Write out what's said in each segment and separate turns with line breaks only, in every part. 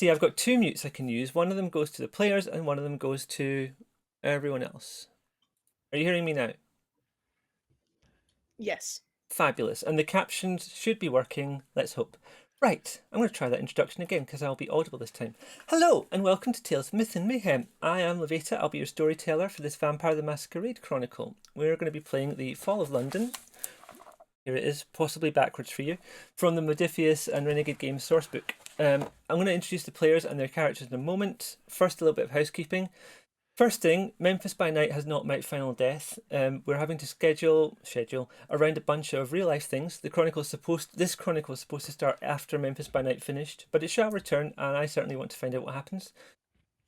See, I've got two mutes I can use. One of them goes to the players and one of them goes to everyone else. Are you hearing me now?
Yes.
Fabulous. And the captions should be working. Let's hope. Right, I'm going to try that introduction again because I'll be audible this time. Hello and welcome to Tales of Myth and Mayhem. I am Lavaita. I'll be your storyteller for this Vampire the Masquerade Chronicle. We're going to be playing the Fall of London. Here it is, possibly backwards for you, from the Modifius and Renegade Games sourcebook. I'm going to introduce the players and their characters in a moment. First, a little bit of housekeeping. First thing, Memphis by Night has not met final death. We're having to schedule around a bunch of real life things. This chronicle is supposed to start after Memphis by Night finished, but it shall return, and I certainly want to find out what happens.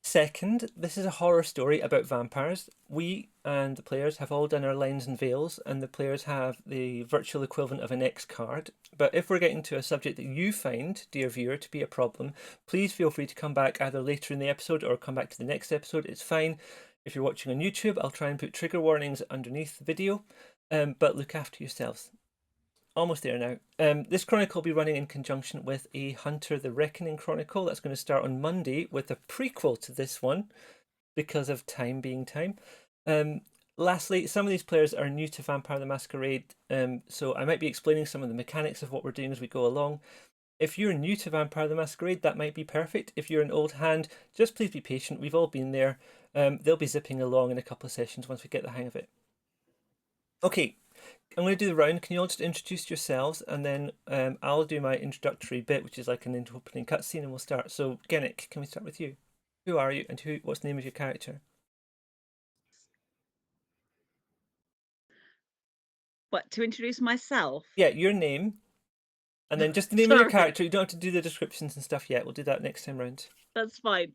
Second, this is a horror story about vampires. We and the players have all done our lines and veils, and the players have the virtual equivalent of an X card. But if we're getting to a subject that you find, dear viewer, to be a problem, please feel free to come back either later in the episode or come back to the next episode. It's fine. If you're watching on YouTube, I'll try and put trigger warnings underneath the video, but look after yourselves. Almost there now. This chronicle will be running in conjunction with a Hunter the Reckoning chronicle that's going to start on Monday with a prequel to this one because of time being time. Lastly, some of these players are new to Vampire the Masquerade, so I might be explaining some of the mechanics of what we're doing as we go along. If you're new to Vampire the Masquerade, that might be perfect. If you're an old hand, just please be patient. We've all been there. They'll be zipping along in a couple of sessions once we get the hang of it. Okay. I'm going to do the round. Can you all just introduce yourselves, and then I'll do my introductory bit, which is like an opening cutscene, and we'll start. So, Genek, can we start with you? Who are you, and what's the name of your character?
What, to introduce myself?
Yeah, your name, and then just the name of your character. You don't have to do the descriptions and stuff yet. We'll do that next time round.
That's fine.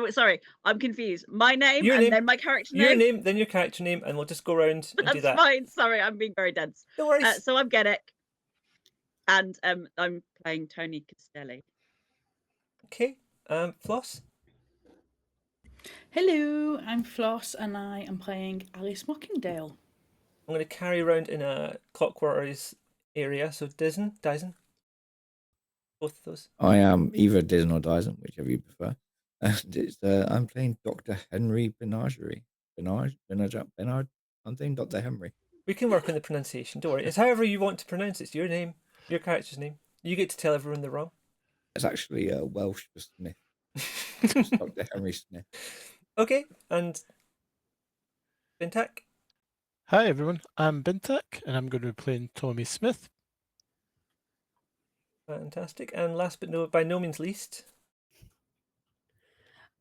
Sorry, I'm confused. My name
Your
and
name,
then my character name.
Your name, then your character name, and we'll just go around and do that.
That's fine. Sorry, I'm being very dense.
No worries.
So I'm Genek, and I'm playing Tony Castelli.
Okay. Floss.
Hello, I'm Floss, and I am playing Alice Mockingdale.
I'm going to carry around in a clockwork area. So Dyson, both of those.
I am either Dyson or Dyson, whichever you prefer. And it's I'm playing Dr. Henry Benagerie. Benard, something, Dr. Henry.
We can work on the pronunciation, don't worry. It's however you want to pronounce it. It's your name, your character's name. You get to tell everyone they're wrong.
It's actually Welsh for Smith. Dr. Henry Smith.
Okay, and Bintak?
Hi everyone, I'm Bintak, and I'm going to be playing Tommy Smith.
Fantastic. And last but by no means least...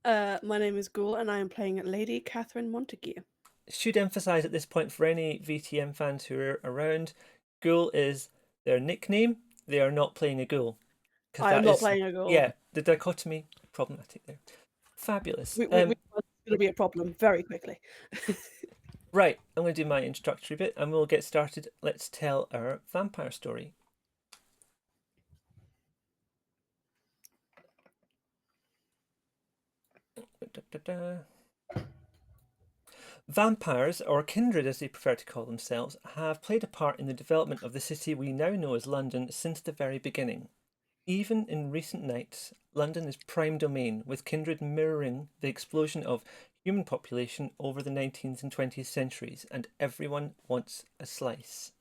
My name is Ghoul, and I am playing Lady Catherine Montague.
Should emphasise at this point for any VTM fans who are around, Ghoul is their nickname. They are not playing a ghoul.
I am not playing a ghoul.
Yeah, the dichotomy, problematic there. Fabulous.
It's going to be a problem very quickly.
Right, I'm going to do my introductory bit and we'll get started. Let's tell our vampire story. Vampires, or kindred as they prefer to call themselves, have played a part in the development of the city we now know as London since the very beginning. Even in recent nights, London is prime domain, with kindred mirroring the explosion of human population over the 19th and 20th centuries, and everyone wants a slice.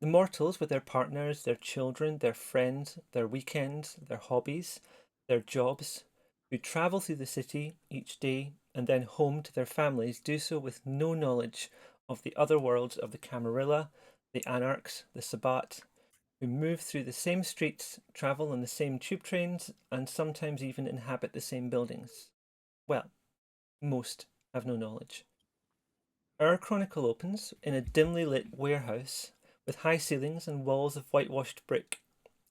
The mortals, with their partners, their children, their friends, their weekends, their hobbies, their jobs, who travel through the city each day and then home to their families, do so with no knowledge of the other worlds of the Camarilla, the Anarchs, the Sabbat, who move through the same streets, travel on the same tube trains, and sometimes even inhabit the same buildings. Well, most have no knowledge. Our chronicle opens in a dimly lit warehouse with high ceilings and walls of whitewashed brick.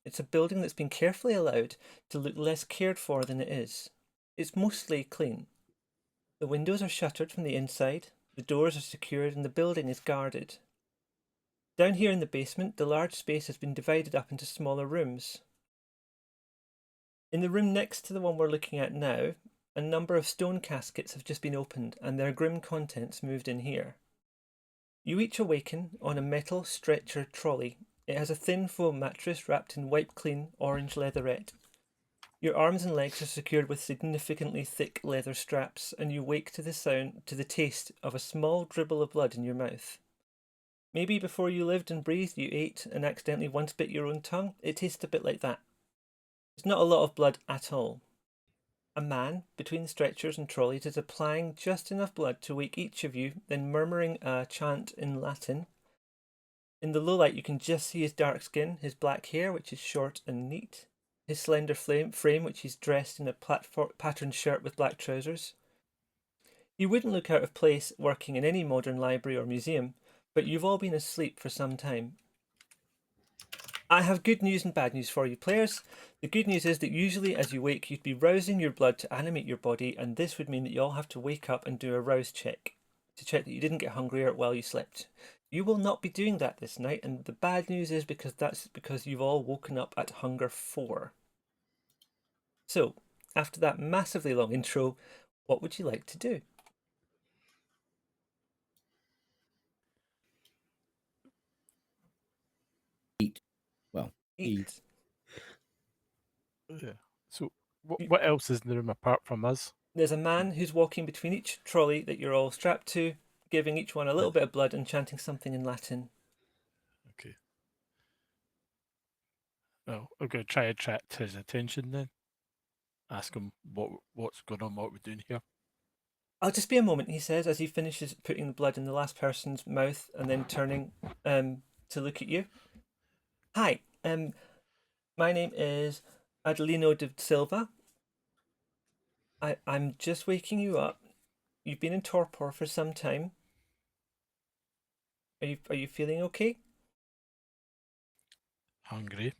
It's a building that's been carefully allowed to look less cared for than it is. It's mostly clean. The windows are shuttered from the inside, the doors are secured, and the building is guarded. Down here in the basement, the large space has been divided up into smaller rooms. In the room next to the one we're looking at now, a number of stone caskets have just been opened and their grim contents moved in here. You each awaken on a metal stretcher trolley. It has a thin foam mattress wrapped in wipe-clean orange leatherette. Your arms and legs are secured with significantly thick leather straps, and you wake to the taste of a small dribble of blood in your mouth. Maybe before you lived and breathed, you ate and accidentally once bit your own tongue. It tastes a bit like that. It's not a lot of blood at all. A man between the stretchers and trolleys is applying just enough blood to wake each of you, then murmuring a chant in Latin. In the low light, you can just see his dark skin, his black hair, which is short and neat, his slender frame, which he's dressed in a patterned shirt with black trousers. You wouldn't look out of place working in any modern library or museum, but you've all been asleep for some time. I have good news and bad news for you, players. The good news is that usually as you wake, you'd be rousing your blood to animate your body, and this would mean that you all have to wake up and do a rouse check to check that you didn't get hungrier while you slept. You will not be doing that this night, and the bad news is that's because you've all woken up at hunger 4. So, after that massively long intro, what would you like to do?
Eat. Well,
Eat.
Yeah. So what else is in the room apart from us?
There's a man who's walking between each trolley that you're all strapped to, giving each one a little bit of blood and chanting something in Latin.
Okay. Well, I'm going to try and attract his attention then. Ask him what's going on, what we're doing here.
I'll just be a moment, he says, as he finishes putting the blood in the last person's mouth and then turning to look at you. Hi, my name is Adelino de Silva. I'm just waking you up. You've been in torpor for some time. Are you feeling okay?
Hungry.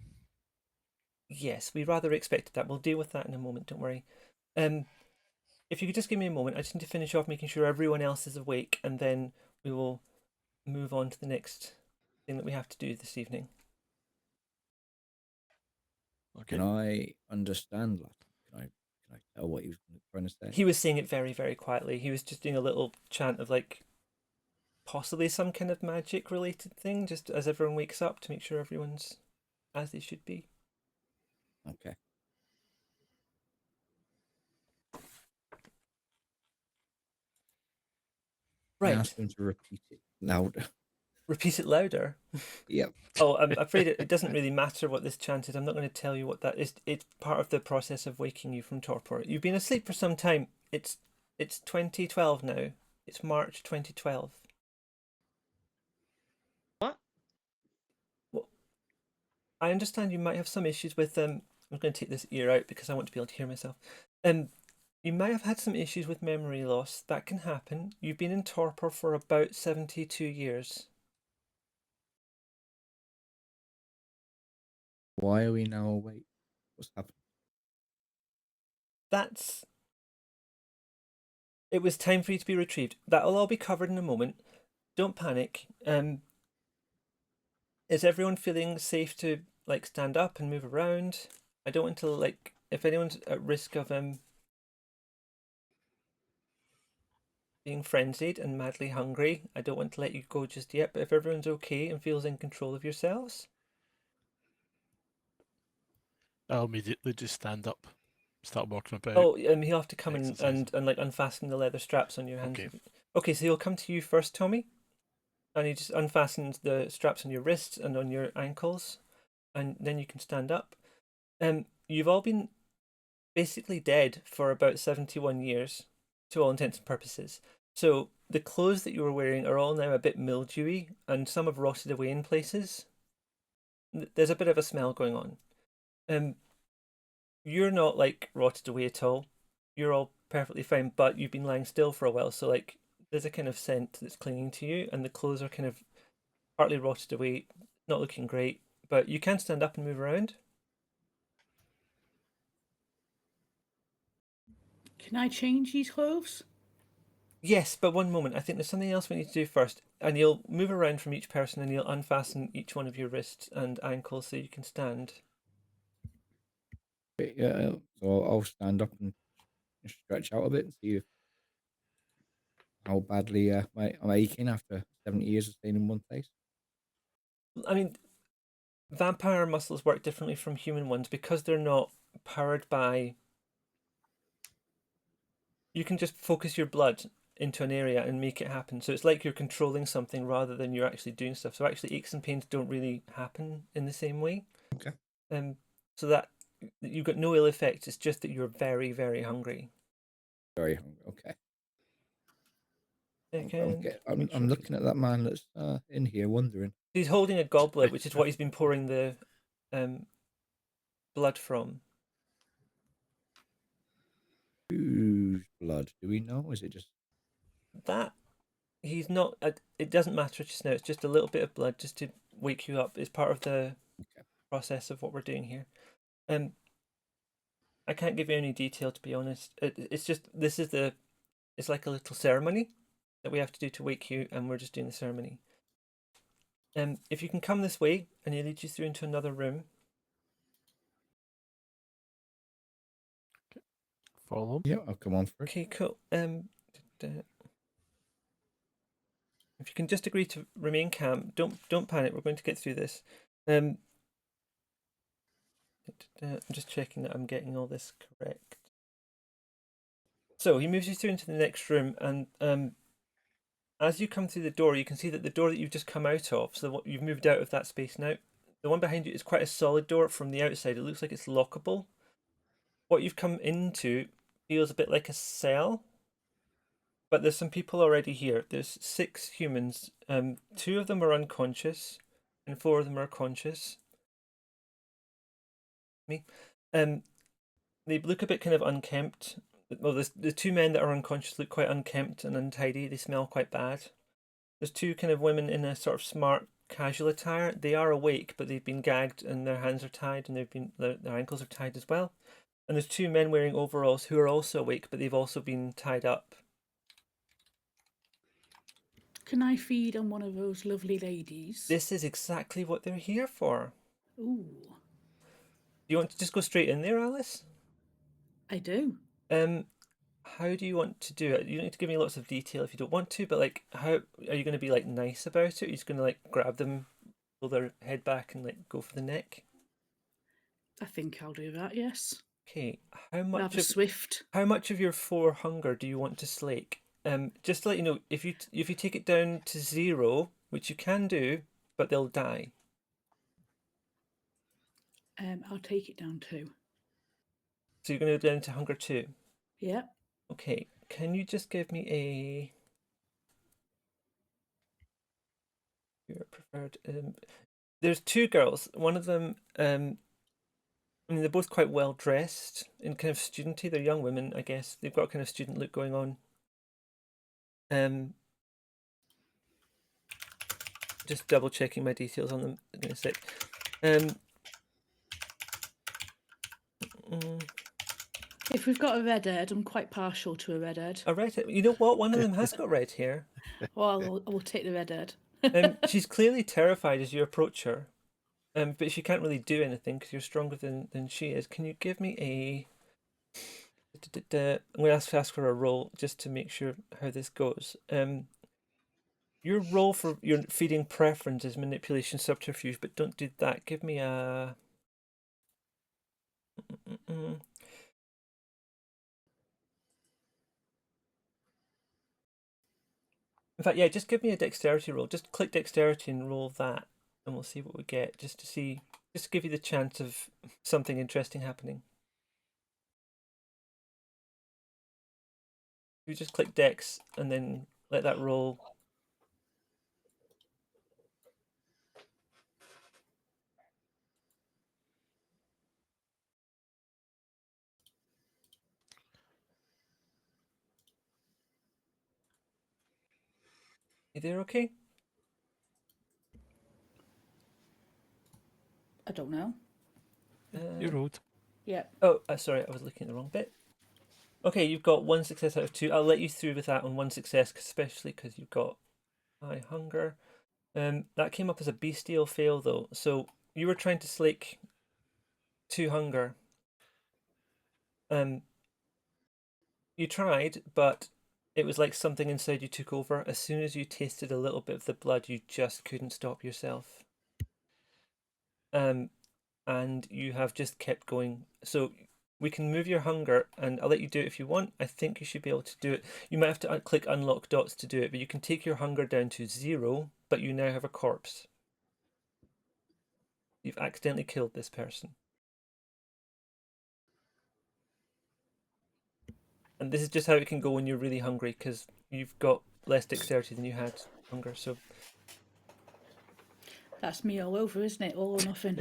Yes, we rather expected that. We'll deal with that in a moment, don't worry. If you could just give me a moment, I just need to finish off making sure everyone else is awake, and then we will move on to the next thing that we have to do this evening.
Okay.
can I understand Latin? Can I tell what he was trying to say?
He was saying it very, very quietly. He was just doing a little chant of like possibly some kind of magic related thing, just as everyone wakes up to make sure everyone's as they should be.
Okay.
Right.
I asked him to repeat it louder.
Repeat it louder.
Yep.
Oh, I'm afraid it doesn't really matter what this chant is. I'm not going to tell you what that is. It's part of the process of waking you from torpor. You've been asleep for some time. It's 2012 now. It's March 2012.
What?
Well, I understand you might have some issues with I'm going to take this ear out because I want to be able to hear myself. You might have had some issues with memory loss. That can happen. You've been in torpor for about 72 years.
Why are we now awake? What's happened?
It was time for you to be retrieved. That'll all be covered in a moment. Don't panic. Is everyone feeling safe to like stand up and move around? I don't want to like if anyone's at risk of being frenzied and madly hungry, I don't want to let you go just yet, but if everyone's okay and feels in control of yourselves.
I'll immediately just stand up, start walking about.
Oh, he'll have to come
Exercise.
and like unfasten the leather straps on your hands.
Okay.
Okay, so he'll come to you first, Tommy. And he just unfastens the straps on your wrists and on your ankles, and then you can stand up. You've all been basically dead for about 71 years, to all intents and purposes. So the clothes that you were wearing are all now a bit mildewy, and some have rotted away in places. There's a bit of a smell going on. You're not like rotted away at all. You're all perfectly fine, but you've been lying still for a while, so like there's a kind of scent that's clinging to you, and the clothes are kind of partly rotted away, not looking great, but you can stand up and move around.
Can I change these clothes?
Yes, but one moment. I think there's something else we need to do first. And you'll move around from each person and you'll unfasten each one of your wrists and ankles so you can stand.
Yeah, so I'll stand up and stretch out a bit and see how badly I'm aching after 70 years of staying in one place.
I mean, vampire muscles work differently from human ones because they're not powered by. You can just focus your blood into an area and make it happen. So it's like you're controlling something rather than you're actually doing stuff. So actually, aches and pains don't really happen in the same way.
Okay.
So that you've got no ill effects. It's just that you're very, very hungry.
Very hungry. Okay.
Second,
I'm looking at that man that's in here, wondering.
he's holding a goblet, which is what he's been pouring the blood from.
Whose blood? Do we know? Is it just
That he's not. It doesn't matter just now. It's just a little bit of blood, just to wake you up. It's part of the process of what we're doing here. I can't give you any detail, to be honest. It's just it's like a little ceremony that we have to do to wake you, and we're just doing the ceremony. If you can come this way, and he leads you through into another room.
Follow him.
Yeah, I'll come on for it.
Okay, cool. If you can just agree to remain calm, don't panic. We're going to get through this. I'm just checking that I'm getting all this correct. So he moves you through into the next room, and as you come through the door, you can see that the door that you've just come out of, so you've moved out of that space now, the one behind you is quite a solid door from the outside. It looks like it's lockable. What you've come into feels a bit like a cell, but there's some people already here. There's 6 humans. 2 of them are unconscious, and 4 of them are conscious. They look a bit kind of unkempt. Well, the 2 men that are unconscious look quite unkempt and untidy. They smell quite bad. There's 2 kind of women in a sort of smart casual attire. They are awake, but they've been gagged and their hands are tied, and their ankles are tied as well. And there's 2 men wearing overalls who are also awake, but they've also been tied up.
Can I feed on one of those lovely ladies?
This is exactly what they're here for.
Ooh,
Do you want to just go straight in there, Alice?
I do.
How do you want to do it? You don't need to give me lots of detail if you don't want to, but like, how are you going to be like nice about it? Are you just going to like grab them, pull their head back, and like go for the neck?
I think I'll do that, yes.
Okay, how
Rather swift.
How much of your 4 hunger do you want to slake? Just to let you know, if you take it down to 0, which you can do, but they'll die.
I'll take it down 2.
So you're going to go down to hunger 2.
Yep.
Okay, can you just give me a your preferred? There's 2 girls. One of them, I mean, they're both quite well dressed in kind of studenty. They're young women, I guess. They've got kind of student look going on. Just double checking my details on them in a sec.
If we've got a redhead, I'm quite partial to a redhead.
A redhead. You know what? One of them has got red hair.
Well, I will take the redhead.
She's clearly terrified as you approach her. But she can't really do anything because you're stronger than she is. Can you give me a? I'm going to ask for a roll just to make sure how this goes. Your roll for your feeding preference is manipulation subterfuge, but don't do that. Give me a. In fact, yeah, just give me a dexterity roll. Just click dexterity and roll that, and we'll see what we get. Just to give you the chance of something interesting happening. You just click dex and then let that roll. You there okay?
I don't know.
You rolled.
Yep.
Oh, sorry, I was looking at the wrong bit. Okay, you've got 1 success out of 2. I'll let you through with that on 1 success, especially because you've got high hunger. That came up as a bestial fail though. So you were trying to slake 2 hunger. You tried, but it was like something inside you took over. As soon as you tasted a little bit of the blood, you just couldn't stop yourself. And you have just kept going. So we can move your hunger, and I'll let you do it if you want. I think you should be able to do it. You might have to click unlock dots to do it, but you can take your hunger down to 0, but you now have a corpse. You've accidentally killed this person. And this is just how it can go when you're really hungry, because you've got less dexterity than you had hunger, so...
That's me all over, isn't it? All or nothing.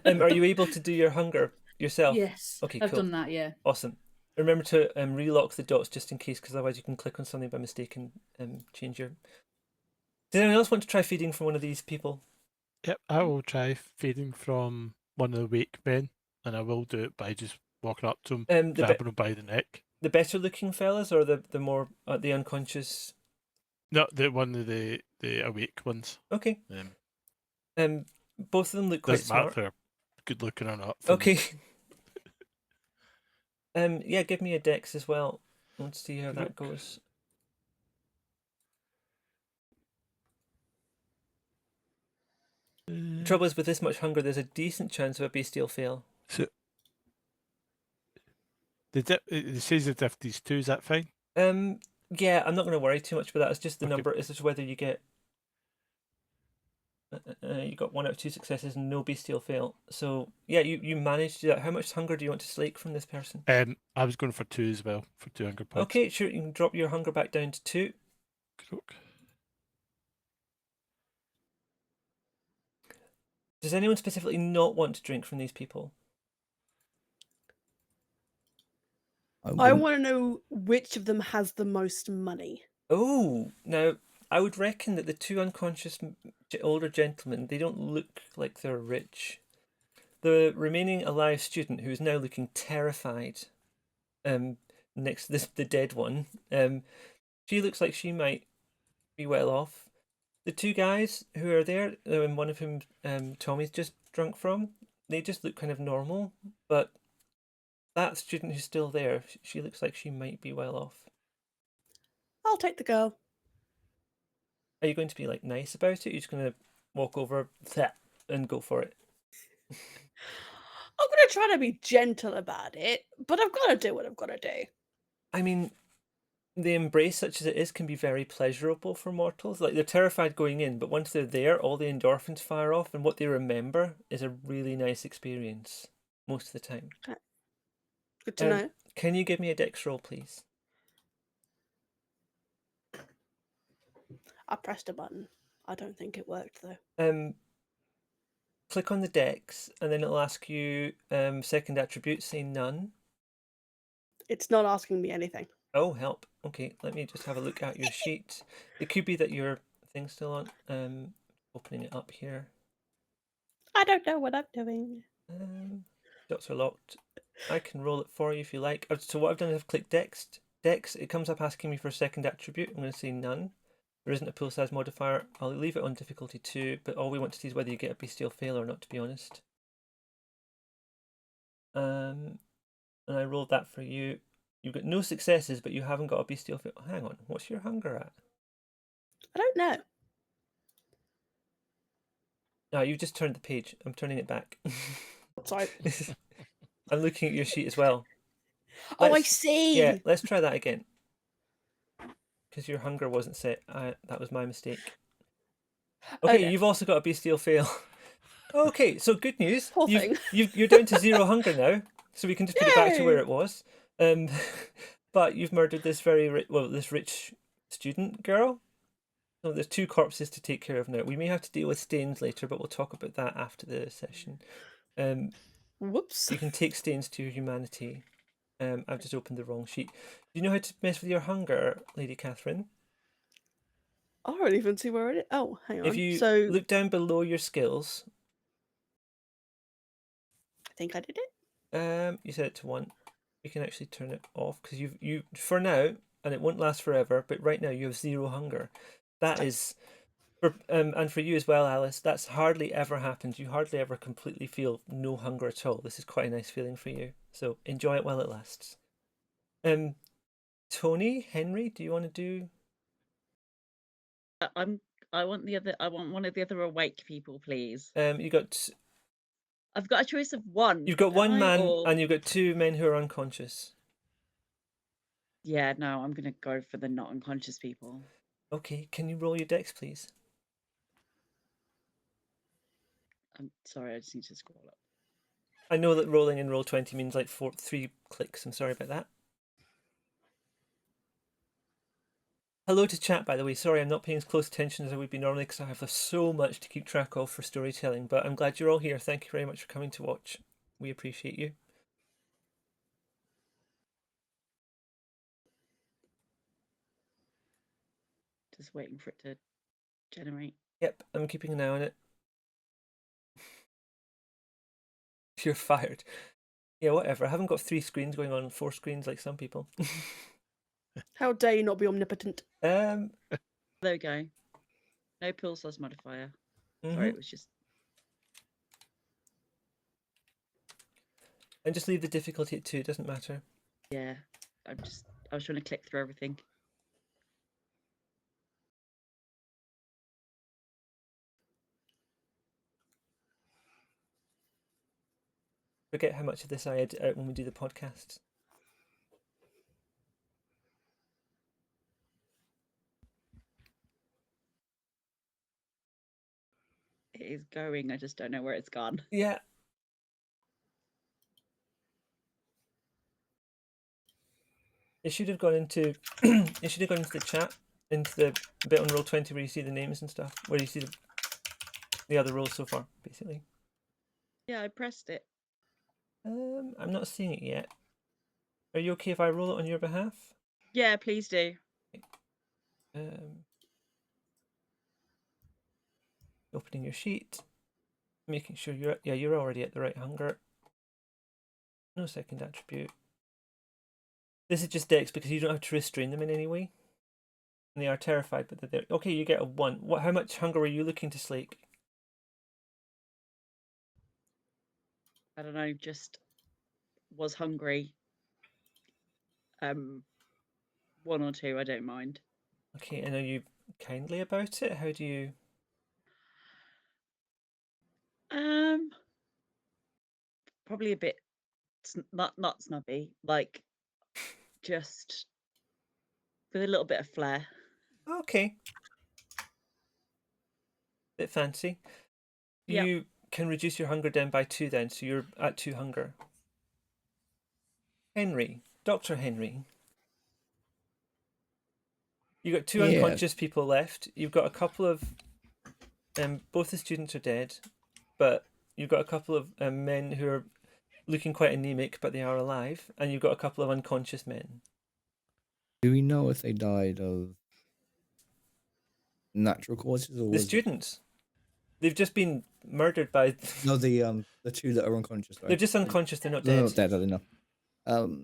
Are you able to do your hunger yourself?
Yes.
Okay,
I've
cool.
done that, yeah.
Awesome. Remember to relock the dots just in case, because otherwise you can click on something by mistake and change your... Does anyone else want to try feeding from one of these people?
Yep, I will try feeding from one of the wake men, and I will do it by just walking up to him, grabbing him by the neck.
The better looking fellas, or the more the unconscious?
No, one of the awake ones.
Okay. Both of them look quite
Doesn't matter
smart.
if they're good looking or not. for me.
Okay. Yeah, give me a dex as well. Let's see how that
Look.
goes. The trouble is, with this much hunger, there's a decent chance of a bestial fail.
So, it says the difficulty's 2, is that fine?
Yeah, I'm not going to worry too much about that. It's just the
Okay.
number. It's just whether you get... you got 1 out of 2 successes and no bestial fail. So, yeah, you managed to do that. How much hunger do you want to slake from this person?
I was going for 2 as well, for 2 hunger points.
Okay, sure, you can drop your hunger back down to 2.
Croak.
Does anyone specifically not want to drink from these people?
I want to know which of them has the most money.
Oh, now I would reckon that the 2 unconscious older gentlemen, they don't look like they're rich. The remaining alive student, who is now looking terrified, next to the dead one, she looks like she might be well off. The 2 guys who are there, one of whom Tommy's just drunk from, they just look kind of normal, but that student who's still there, she looks like she might be well off.
I'll take the girl.
Are you going to be like nice about it? You're just going to walk over and go for it?
I'm going to try to be gentle about it, but I've got to do what I've got to do.
I mean, the embrace, such as it is, can be very pleasurable for mortals. Like, they're terrified going in, but once they're there, all the endorphins fire off, and what they remember is a really nice experience most of the time.
Good to know.
Can you give me a dex roll, please?
I pressed a button. I don't think it worked, though.
Click on the dex, and then it'll ask you second attribute, say none.
It's not asking me anything.
Oh, help. Okay, let me just have a look at your sheet. It could be that your thing's still on. Opening it up here.
I don't know what I'm doing.
Dots are locked. I can roll it for you if you like. So what I've done is I've clicked Dex. It comes up asking me for a second attribute. I'm going to say none. There isn't a pool size modifier. I'll leave it on difficulty 2, but all we want to see is whether you get a bestial fail or not, to be honest. And I rolled that for you. You've got no successes, but you haven't got a bestial fail. Hang on, what's your hunger at?
I don't know.
No, you've just turned the page. I'm turning it back.
Sorry.
I'm looking at your sheet as well.
Oh, I see.
Yeah, let's try that again. Because your hunger wasn't set. That was my mistake. Okay, you've also got a bestial fail. Okay, so good news.
Poor thing.
You're down to 0 hunger now, so we can just put it back to where it was. But you've murdered this this rich student girl. So there's 2 corpses to take care of now. We may have to deal with stains later, but we'll talk about that after the session.
Whoops.
You can take stains to your humanity. I've just opened the wrong sheet. Do you know how to mess with your hunger, Lady Catherine?
I don't even see where it is. Oh, hang on.
If you
so
look down below your skills.
I think I did it.
You set it to 1. You can actually turn it off because you for now, and it won't last forever. But right now you have 0 hunger. That is, and for you as well, Alice. That's hardly ever happened. You hardly ever completely feel no hunger at all. This is quite a nice feeling for you. So enjoy it while it lasts. Tony, Henry, do you want to do?
I want one of the other awake people, please.
You got
I've got a choice of one.
You've got one man
or...
and you've got 2 men who are unconscious.
Yeah, no, I'm gonna go for the not unconscious people.
Okay, can you roll your dex, please?
I'm sorry, I just need to scroll up.
I know that rolling in Roll20 means like 3 clicks. I'm sorry about that. Hello to chat, by the way. Sorry, I'm not paying as close attention as I would be normally because I have so much to keep track of for storytelling. But I'm glad you're all here. Thank you very much for coming to watch. We appreciate you.
Just waiting for it to generate.
Yep, I'm keeping an eye on it. You're fired. Yeah, whatever. I haven't got 3 screens going on, 4 screens like some people.
How dare you not be omnipotent?
There we go. No pool size modifier. Sorry, it was just.
And just leave the difficulty at 2. It doesn't matter.
Yeah, I was trying to click through everything.
Forget how much of this I edit out when we do the podcast.
It is going. I just don't know where it's gone.
Yeah. It should have gone into it should have gone into the chat, into the bit on Roll20 where you see the names and stuff, where you see the other rolls so far, basically.
Yeah, I pressed it.
I'm not seeing it yet. Are you okay if I roll it on your behalf?
Yeah, please do.
Opening your sheet, making sure you're already at the right hunger. No second attribute. This is just dex because you don't have to restrain them in any way. And they are terrified, but they're there. Okay, you get a 1. How much hunger were you looking to slake?
I don't know, just was hungry. 1 or 2, I don't mind.
Okay, and are you kindly about it? How do you?
Probably a bit not snobby, like just with a little bit of flair.
Okay. Bit fancy. You can reduce your hunger down by 2 then, so you're at 2 hunger. Henry, Dr. Henry. You've got 2 unconscious people left. You've got a couple of both the students are dead, but you've got a couple of men who are looking quite anemic, but they are alive, and you've got a couple of unconscious men.
Do we know if they died of natural causes or
the students? They've just been murdered by.
No, the 2 that are unconscious. Right?
They're just unconscious. They're not dead.
They're not dead. I don't know.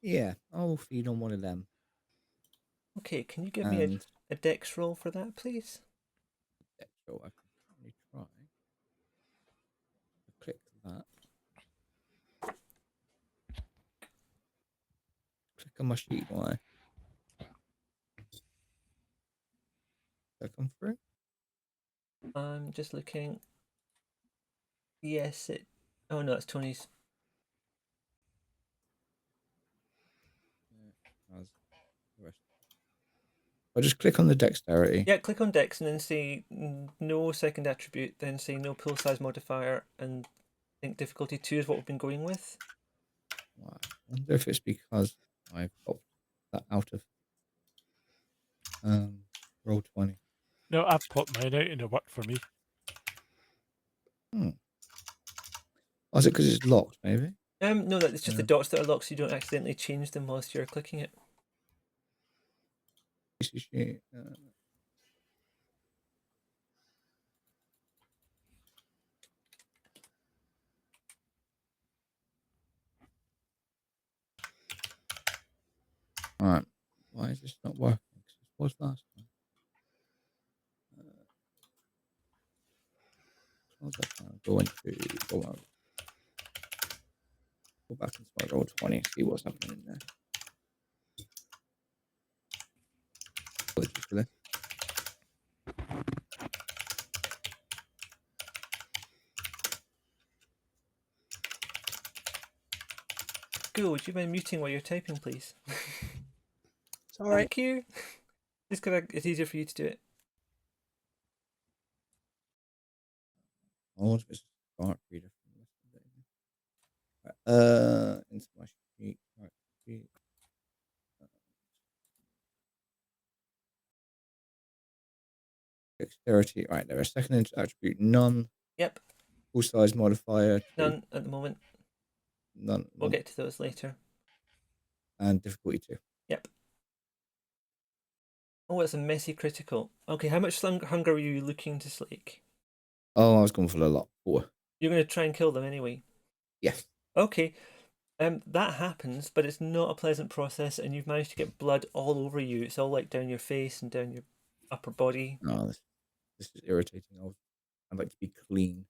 Yeah, I'll feed on one of them.
Okay, can you give me a dex roll for that, please?
Dex roll. I can try. Click that. Click on my sheet. Why? Did that come through?
I'm just looking. Yes, it. Oh no, it's Tony's.
I'll just click on the dexterity.
Yeah, click on dex and then say no second attribute, then say no pool size modifier, and I think difficulty 2 is what we've been going with.
Wow. I wonder if it's because I've got that out of Roll20.
No, I've popped mine out and it worked for me.
Oh, is it because it's locked, maybe?
No, it's just the dots that are locked so you don't accidentally change them whilst you're clicking it.
Alright. Why is this not working? Because it was last time. Go back into my Roll20, see what's happening in there.
school, would you mind muting while you're typing, please?
Sorry.
Thank you. It's easier for you to do it.
Oh, it's start reader. Into my sheet. Right. Dexterity. Right, there. A second attribute, none.
Yep.
Full size modifier, 2.
None at the moment.
None.
We'll get to those later.
And difficulty 2.
Yep. Oh, it's a messy critical. Okay, how much hunger were you looking to slake?
Oh, I was going for a lot. 4.
You're going to try and kill them anyway?
Yes.
Okay. That happens, but it's not a pleasant process, and you've managed to get blood all over you. It's all like down your face and down your upper body.
Oh, this is irritating. I'd like to be clean.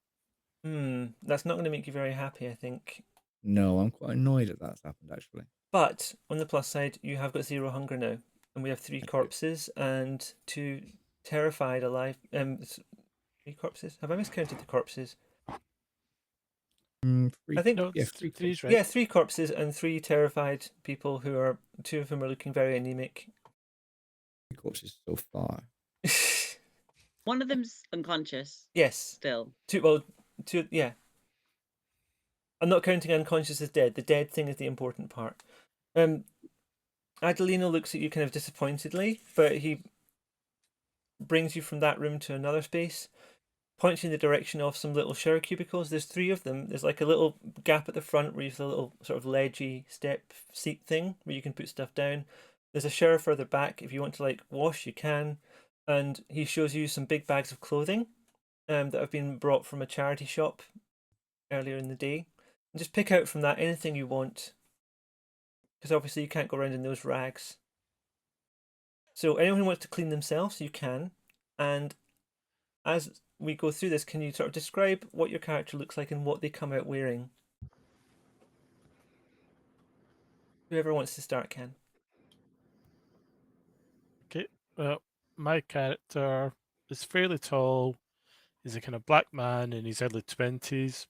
That's not going to make you very happy, I think.
No, I'm quite annoyed that that's happened, actually.
But on the plus side, you have got 0 hunger now, and we have 3 corpses and 2 terrified alive. 3 corpses. Have I miscounted the corpses?
3.
I think
No,
yeah,
3 right?
Yeah, 3 corpses and 3 terrified people who are 2 of whom are looking very anemic.
3 corpses so far.
One of them's unconscious.
Yes.
Still.
2. Yeah. I'm not counting unconscious as dead. The dead thing is the important part. Adelino looks at you kind of disappointedly, but he brings you from that room to another space, points you in the direction of some little shower cubicles. There's 3 of them. There's like a little gap at the front where you have a little sort of ledgy step seat thing where you can put stuff down. There's a shower further back. If you want to like wash, you can. And he shows you some big bags of clothing that have been brought from a charity shop earlier in the day. And just pick out from that anything you want, because obviously you can't go around in those rags. So anyone who wants to clean themselves, you can. And as we go through this, can you sort of describe what your character looks like and what they come out wearing? Whoever wants to start can.
Okay, well, my character is fairly tall. He's a kind of black man in his early 20s.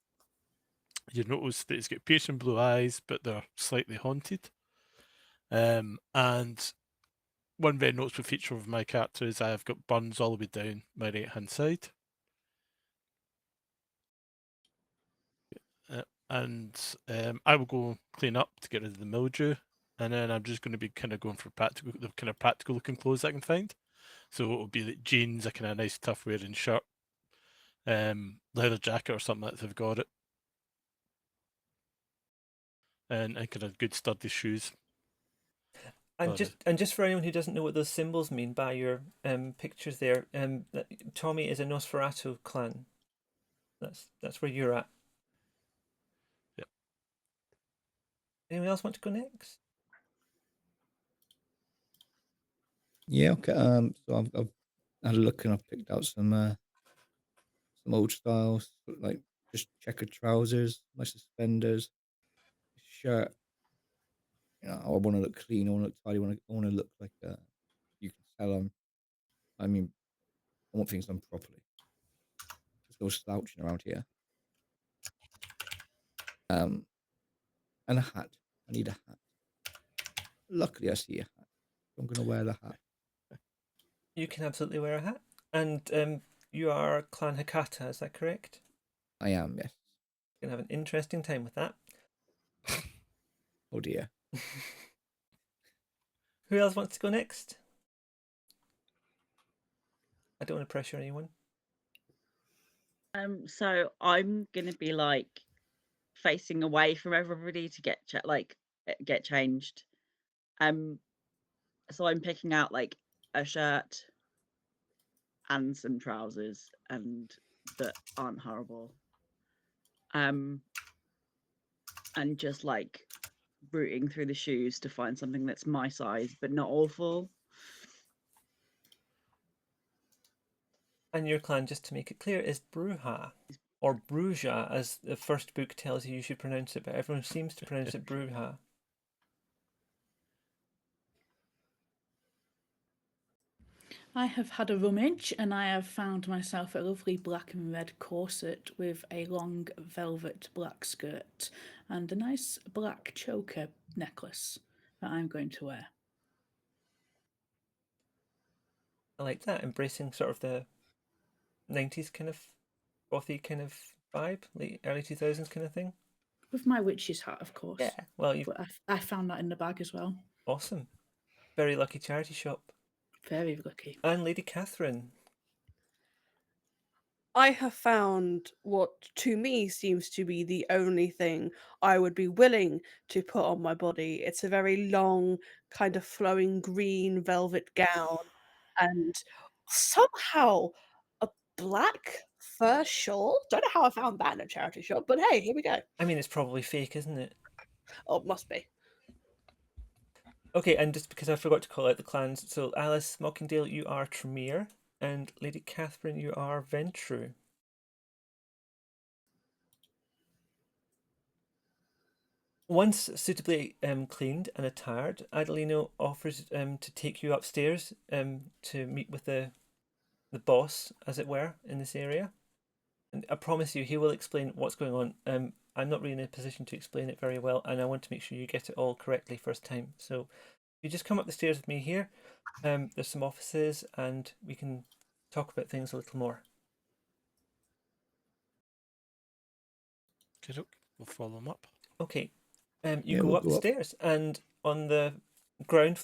You notice that he's got piercing blue eyes, but they're slightly haunted. And one very noticeable feature of my character is I have got burns all the way down my right-hand side. And I will go clean up to get rid of the mildew, and then I'm just going to be kind of going for the kind of practical looking clothes I can find. So it will be like jeans, a kind of nice tough wearing shirt, leather jacket or something like that if I've got it, and kind of good sturdy shoes.
And just for anyone who doesn't know what those symbols mean by your pictures there, Tommy is a Nosferatu clan. That's where you're at.
Yep.
Anyone else want to go next?
Yeah, okay. So I've had a look and I've picked out some old styles, like just checkered trousers, my suspenders, shirt. You know, I want to look clean. I want to look tidy. I want to look like you can tell I mean, I want things done properly. Just go slouching around here. And a hat. I need a hat. Luckily, I see a hat. I'm going to wear the hat.
You can absolutely wear a hat. And you are Clan Hakata, is that correct?
I am, yes.
You're going to have an interesting time with that.
Oh dear.
Who else wants to go next? I don't want to pressure anyone.
So I'm gonna be like facing away from everybody to get changed. So I'm picking out like a shirt and some trousers and that aren't horrible. And just like rooting through the shoes to find something that's my size but not awful.
And your clan, just to make it clear, is Bruja, or Bruja, as the first book tells you should pronounce it, but everyone seems to pronounce it Bruja.
I have had a rummage and I have found myself a lovely black and red corset with a long velvet black skirt and a nice black choker necklace that I'm going to wear.
I like that, embracing sort of the 90s kind of gothy kind of vibe, late early 2000s kind of thing.
With my witch's hat, of course.
Yeah, well, you
But I found that in the bag as well.
awesome. Very lucky charity shop.
Very lucky.
And Lady Catherine.
I have found what to me seems to be the only thing I would be willing to put on my body. It's a very long, kind of flowing green velvet gown, and somehow a black fur shawl. Don't know how I found that in a charity shop, but hey, here we go.
I mean, it's probably fake, isn't it?
Oh, it must be.
Okay, and just because I forgot to call out the clans, so Alice Mockingdale, you are Tremere, and Lady Catherine, you are Ventru. Once suitably cleaned and attired, Adelino offers to take you upstairs to meet with the boss, as it were, in this area. And I promise you, he will explain what's going on. I'm not really in a position to explain it very well, and I want to make sure you get it all correctly first time. So you just come up the stairs with me here. There's some offices, and we can talk about things a little more.
Okay, we'll follow them up.
Okay.
Yeah,
Go
we'll
up
go
the
up.
stairs, and on the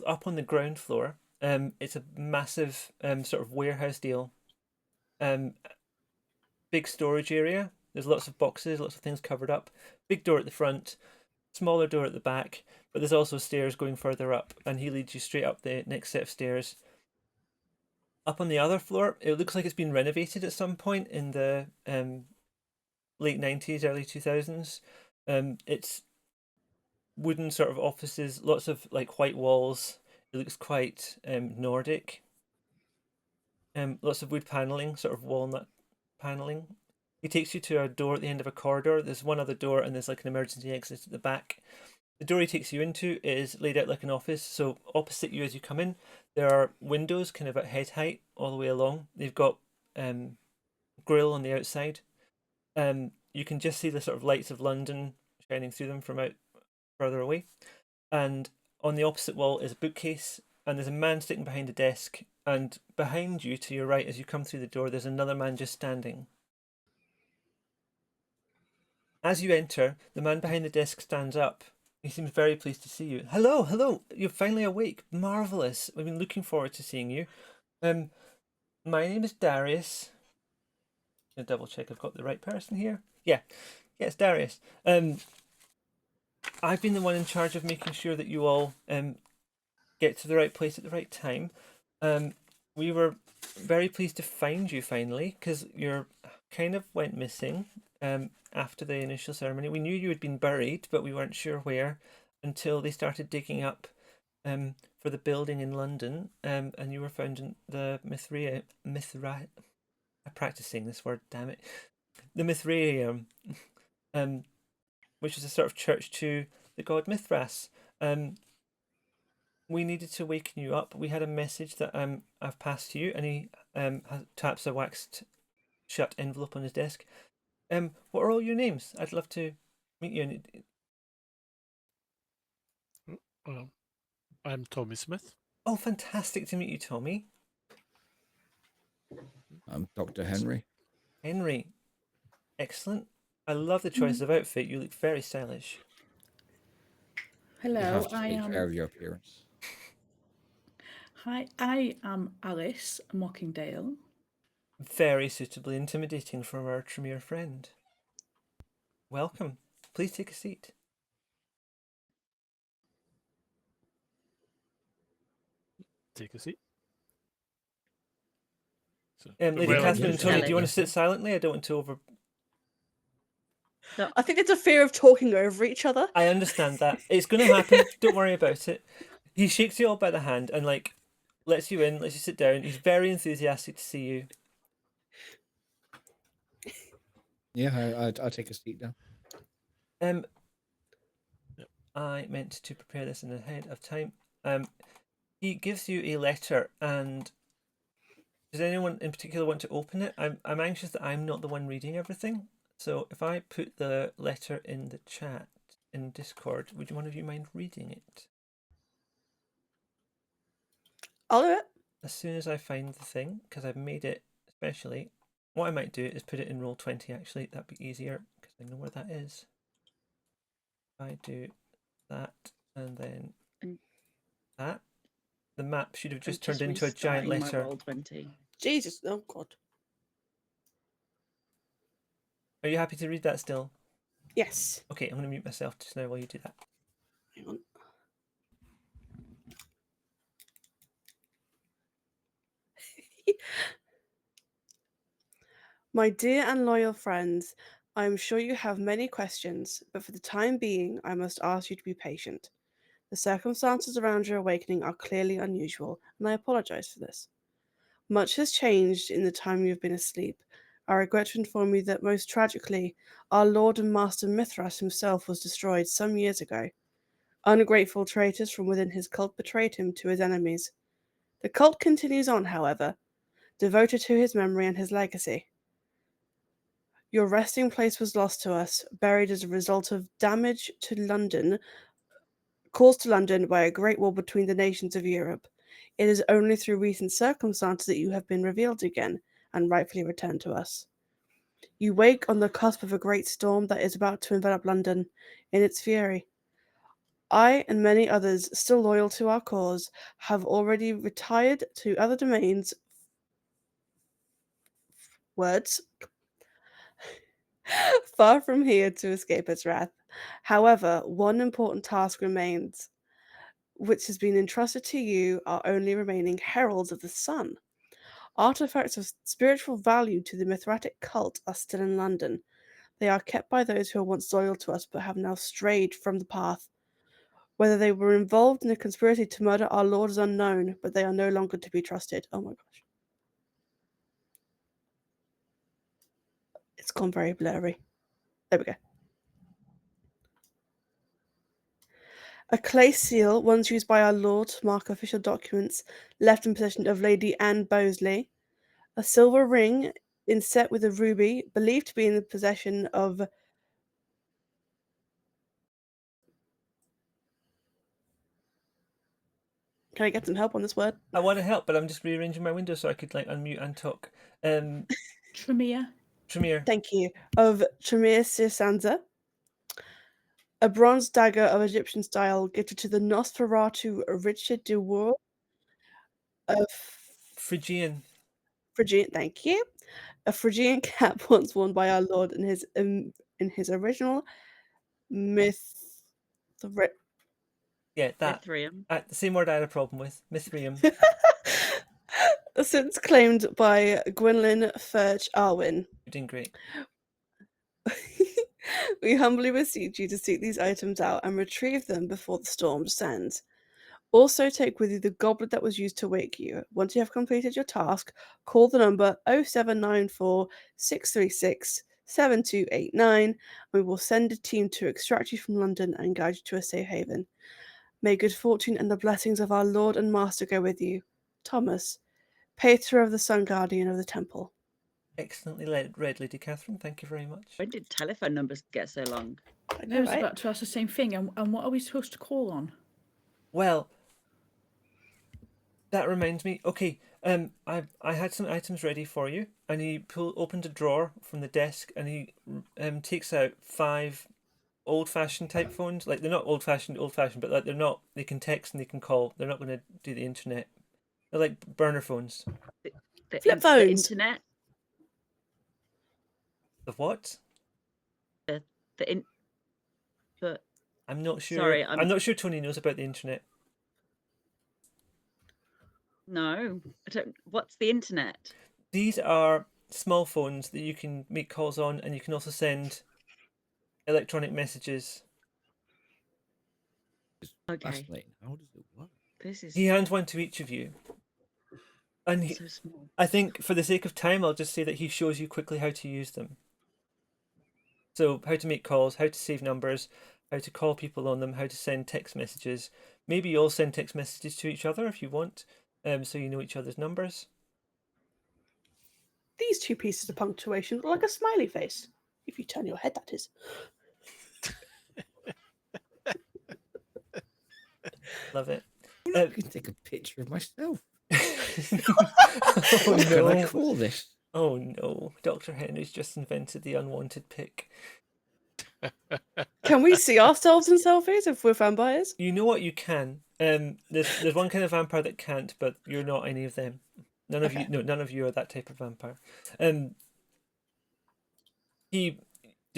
up on the ground floor, it's a massive sort of warehouse deal. Big storage area. There's lots of boxes, lots of things covered up. Big door at the front, smaller door at the back, but there's also stairs going further up, and he leads you straight up the next set of stairs. Up on the other floor, it looks like it's been renovated at some point in the late 90s, early 2000s. It's wooden sort of offices, lots of like white walls. It looks quite Nordic. Lots of wood paneling, sort of walnut paneling. He takes you to a door at the end of a corridor. There's one other door, and there's like an emergency exit at the back. The door he takes you into is laid out like an office. So opposite you as you come in, there are windows kind of at head height all the way along. They've got grill on the outside. You can just see the sort of lights of London shining through them from out further away. And on the opposite wall is a bookcase, and there's a man sitting behind a desk. And behind you, to your right, as you come through the door, there's another man just standing. As you enter, the man behind the desk stands up. He seems very pleased to see you. Hello, hello. You're finally awake. Marvelous. We've been looking forward to seeing you. My name is Darius. I'm gonna double check I've got the right person here. Yeah, it's Darius. I've been the one in charge of making sure that you all get to the right place at the right time. We were very pleased to find you finally, because you kind of went missing after the initial ceremony. We knew you had been buried, but we weren't sure where until they started digging up for the building in London, and you were found in the I'm practicing this word, damn it. The Mithraium, which is a sort of church to the god Mithras. We needed to waken you up. We had a message that I've passed to you, and he taps a waxed shut envelope on his desk. What are all your names? I'd love to meet you.
I'm Tommy Smith.
Oh, fantastic to meet you, Tommy.
I'm Dr. Henry.
Henry. Excellent. I love the choice of outfit. You look very stylish.
You
Hello,
have to
I
take
am.
care of your appearance.
Hi, I am Alice Mockingdale.
Very suitably intimidating from our Tremere friend. Welcome. Please take a seat.
Take a seat. So,
Lady
well,
Catherine and Tony, do you want to
Kelly.
sit silently? I don't want to over...
I think it's a fear of talking over each other.
I understand that. It's going to happen. Don't worry about it. He shakes you all by the hand and like lets you in, lets you sit down. He's very enthusiastic to see you.
Yeah, I'll take a seat now.
I meant to prepare this in ahead of time. He gives you a letter, and Does anyone in particular want to open it? I'm anxious that I'm not the one reading everything. So if I put the letter in the chat in Discord, would one of you mind reading it?
I'll do it.
As soon as I find the thing, because I've made it especially. What I might do is put it in Roll20 actually, that'd be easier because I know where that is. I do that and then that. The map should have just turned into a giant letter.
Roll20.
Jesus, oh God.
Are you happy to read that still?
Yes.
Okay, I'm going to mute myself just now while you do that.
Hang on. My dear and loyal friends, I am sure you have many questions, but for the time being, I must ask you to be patient. The circumstances around your awakening are clearly unusual, and I apologize for this. Much has changed in the time you have been asleep. I regret to inform you that most tragically, our Lord and Master Mithras himself was destroyed some years ago. Ungrateful traitors from within his cult betrayed him to his enemies. The cult continues on, however, devoted to his memory and his legacy. Your resting place was lost to us, buried as a result of damage to London, caused to London by a great war between the nations of Europe. It is only through recent circumstances that you have been revealed again, and rightfully returned to us. You wake on the cusp of a great storm that is about to envelop London in its fury. I and many others still loyal to our cause have already retired to other domains. Words. Far from here to escape its wrath. However, one important task remains, which has been entrusted to you, our only remaining heralds of the sun. Artifacts of spiritual value to the Mithratic cult are still in London. They are kept by those who were once loyal to us but have now strayed from the path. Whether they were involved in a conspiracy to murder our Lord is unknown, but they are no longer to be trusted. Oh my gosh. It's gone very blurry. There we go. A clay seal, once used by our Lord to mark official documents, left in possession of Lady Anne Bosley. A silver ring inset with a ruby, believed to be in the possession of Can I get some help on this word?
I want to help, but I'm just rearranging my window so I could unmute and talk.
Tremere.
Tremere.
Thank you. Of Tremere Sansa. A bronze dagger of Egyptian style gifted to the Nosferatu Richard de War of
Phrygian.
Phrygian. Thank you. A Phrygian cap once worn by our Lord in his original myth.
Yeah, that.
Mithrium.
The same word I had a problem with. Mithrium.
Since claimed by Gwynlyn Furch Arwyn.
You're doing great.
We humbly beseech you to seek these items out and retrieve them before the storm descends. Also take with you the goblet that was used to wake you. Once you have completed your task, call the number 0794 636 7289. We will send a team to extract you from London and guide you to a safe haven. May good fortune and the blessings of our Lord and Master go with you. Thomas, Pater of the Sun Guardian of the Temple.
Excellently read, Lady Catherine. Thank you very much.
When did telephone numbers get so long?
I
I
know,
was
right?
about to ask the same thing. And what are we supposed to call on?
Well, that reminds me. Okay, I had some items ready for you, and he opened a drawer from the desk, and he takes out 5 old-fashioned type phones. Like they're not old-fashioned, but like they're not. They can text and they can call. They're not going to do the internet. They're like burner phones.
Flip
The
phones.
internet.
The what?
But
I'm not sure.
Sorry,
I'm not sure Tony knows about the internet.
no, I don't. What's the internet?
These are small phones that you can make calls on, and you can also send electronic messages.
Okay,
Fascinating. How does it work?
this is
He hands one to each of you. And
so small.
I think for the sake of time, I'll just say that he shows you quickly how to use them. So how to make calls, how to save numbers, how to call people on them, how to send text messages. Maybe you'll send text messages to each other if you want, so you know each other's numbers.
these 2 pieces of punctuation look like a smiley face. If you turn your head, that is.
Love it.
I can take a picture of myself.
Oh
What can I
no!
call this?
Oh no! Dr. Henry's just invented the unwanted pic.
Can we see ourselves in selfies if we're vampires?
You know what? You can. There's one kind of vampire that can't, but you're not any of them. None of you.
Okay.
No, none of you are that type of vampire. Does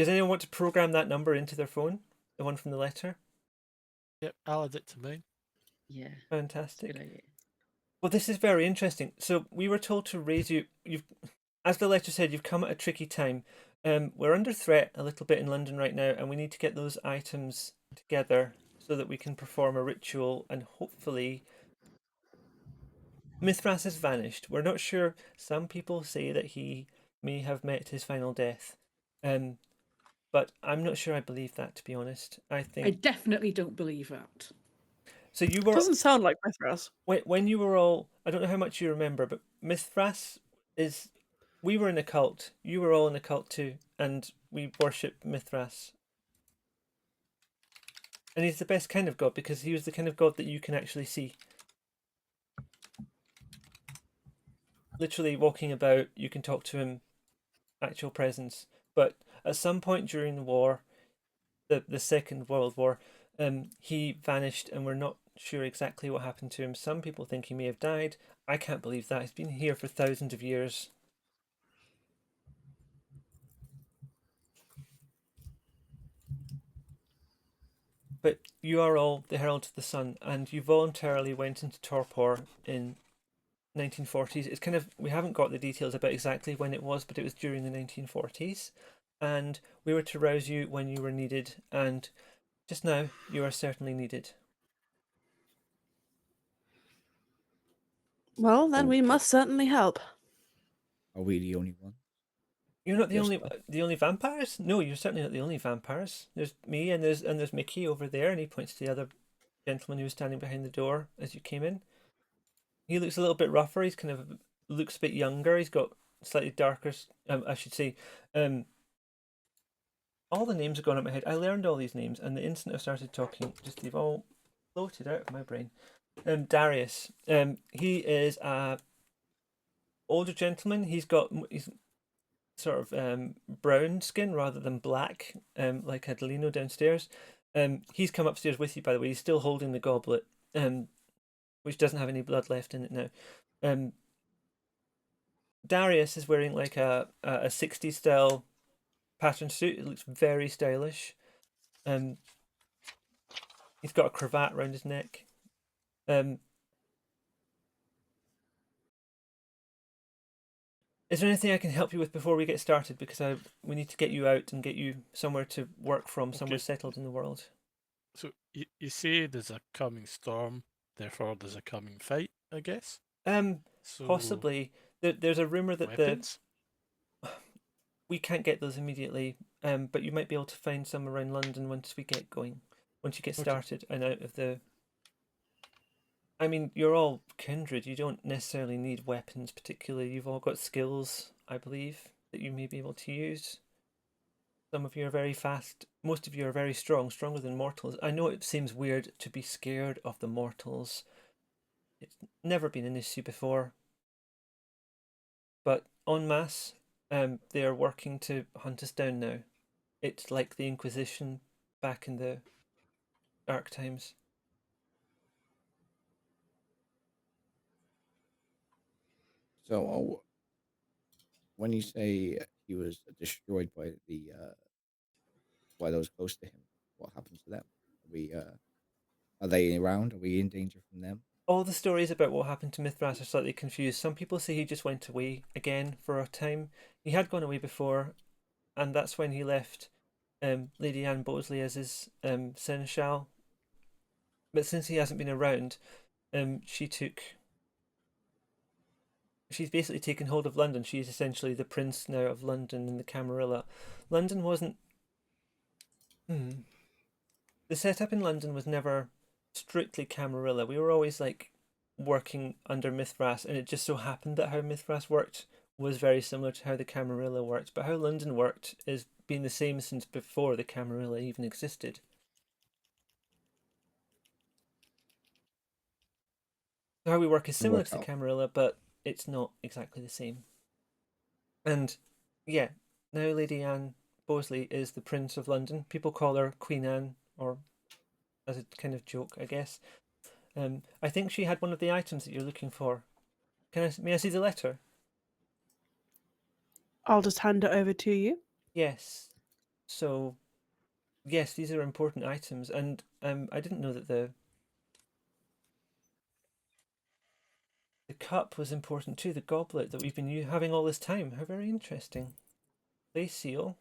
anyone want to program that number into their phone? The one from the letter.
Yep, I'll add it to mine.
Yeah,
Fantastic.
good idea.
Well, this is very interesting. So we were told to raise you. As the letter said, you've come at a tricky time. We're under threat a little bit in London right now, and we need to get those items together so that we can perform a ritual and hopefully. Mithras has vanished. We're not sure. Some people say that he may have met his final death. But I'm not sure I believe that, to be honest. I think
I definitely don't believe that.
so. You were
Doesn't sound like Mithras.
when you were all. I don't know how much you remember, but Mithras is. We were in a cult. You were all in a cult too, and we worship Mithras. And he's the best kind of god because he was the kind of god that you can actually see. Literally walking about, you can talk to him, actual presence. But at some point during the war, the Second World War, he vanished, and we're not sure exactly what happened to him. Some people think he may have died. I can't believe that. He's been here for thousands of years. But you are all the Heralds of the Sun, and you voluntarily went into torpor in 1940s. It's kind of, we haven't got the details about exactly when it was, but it was during the 1940s. And we were to rouse you when you were needed, and just now you are certainly needed.
Well, then we must certainly help.
Are we the only one?
You're not the
Yes,
only
sir.
the only vampires? No, you're certainly not the only vampires. There's me and there's Mickey over there, and he points to the other gentleman who was standing behind the door as you came in. He looks a little bit rougher. He's kind of looks a bit younger. He's got slightly darker. I should say, all the names have gone up my head. I learned all these names, and the instant I started talking, just they've all floated out of my brain. Darius. He is a older gentleman. He's sort of brown skin rather than black, like Adelino downstairs. He's come upstairs with you, by the way. He's still holding the goblet, which doesn't have any blood left in it now. Darius is wearing like a 60s style pattern suit. It looks very stylish. He's got a cravat around his neck. Is there anything I can help you with before we get started? Because we need to get you out and get you somewhere to work from, somewhere
Okay.
settled in the world.
So you say there's a coming storm, therefore there's a coming fight, I guess? So
Possibly. There's a rumor that
weapons?
we can't get those immediately, but you might be able to find some around London once we get going, once you get
Okay.
started and out of the. I mean, you're all kindred. You don't necessarily need weapons particularly. You've all got skills, I believe, that you may be able to use. Some of you are very fast. Most of you are very strong, stronger than mortals. I know it seems weird to be scared of the mortals. It's never been an issue before. But en masse, they are working to hunt us down now. It's like the Inquisition back in the dark times.
So, when you say he was destroyed by by those close to him, what happens to them? Are they around? Are we in danger from them?
All the stories about what happened to Mithras are slightly confused. Some people say he just went away again for a time. He had gone away before, and that's when he left Lady Anne Bosley as his seneschal. But since he hasn't been around, she's basically taken hold of London. She's essentially the prince now of London and the Camarilla. London wasn't. The setup in London was never strictly Camarilla. We were always like working under Mithras, and it just so happened that how Mithras worked was very similar to how the Camarilla worked, but how London worked is been the same since before the Camarilla even existed. So how we work is
Can
similar
work
to the
out.
Camarilla, but it's not exactly the same. And yeah, now Lady Anne Bosley is the Prince of London. People call her Queen Anne, or as a kind of joke, I guess. I think she had one of the items that you're looking for. May I see the letter?
I'll just hand it over to you.
Yes. So, yes, these are important items, and I didn't know that the cup was important too. The goblet that we've been having all this time. How very interesting. Lace seal,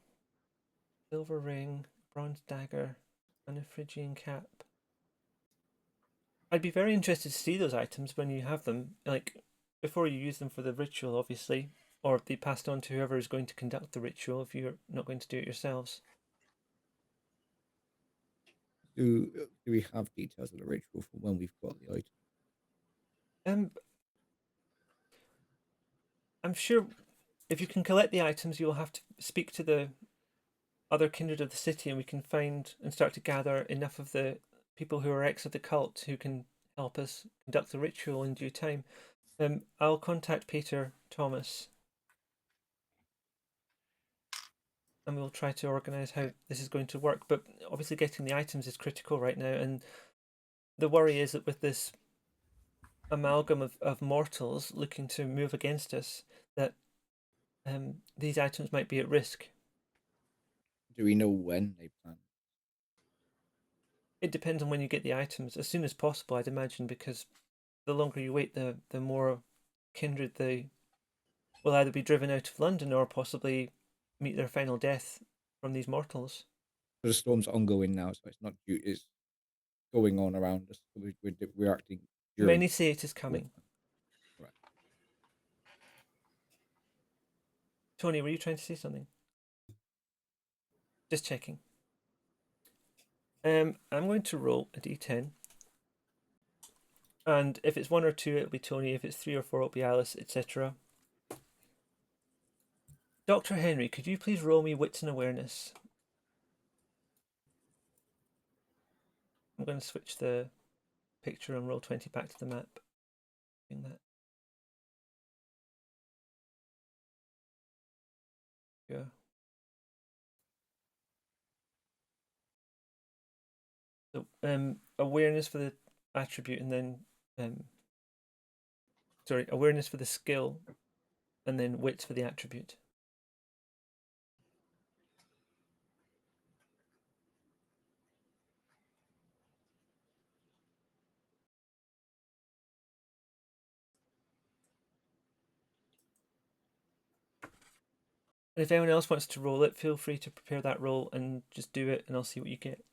silver ring, bronze dagger, and a Phrygian cap. I'd be very interested to see those items when you have them, like before you use them for the ritual, obviously, or be passed on to whoever is going to conduct the ritual if you're not going to do it yourselves.
Do we have details of the ritual for when we've got the item?
I'm sure if you can collect the items, you'll have to speak to the other kindred of the city, and we can find and start to gather enough of the people who are ex of the cult who can help us conduct the ritual in due time. I'll contact Peter Thomas, and we'll try to organise how this is going to work. But obviously, getting the items is critical right now, and the worry is that with this amalgam of mortals looking to move against us, that these items might be at risk.
Do we know when they plan?
It depends on when you get the items. As soon as possible, I'd imagine, because the longer you wait, the more kindred they will either be driven out of London or possibly meet their final death from these mortals.
The storm's ongoing now, so it's not due. It's going on around us. We're reacting.
Many say it is coming.
Right.
Tony, were you trying to say something? Just checking. I'm going to roll a d10. And if it's 1 or 2, it'll be Tony. If it's 3 or 4, it'll be Alice, etc. Dr. Henry, could you please roll me wits and awareness? I'm going to switch the picture and roll 20 back to the map. Doing that. Yeah. So awareness for the attribute, and then awareness for the skill, and then wits for the attribute. And if anyone else wants to roll it, feel free to prepare that roll and just do it, and I'll see what you get.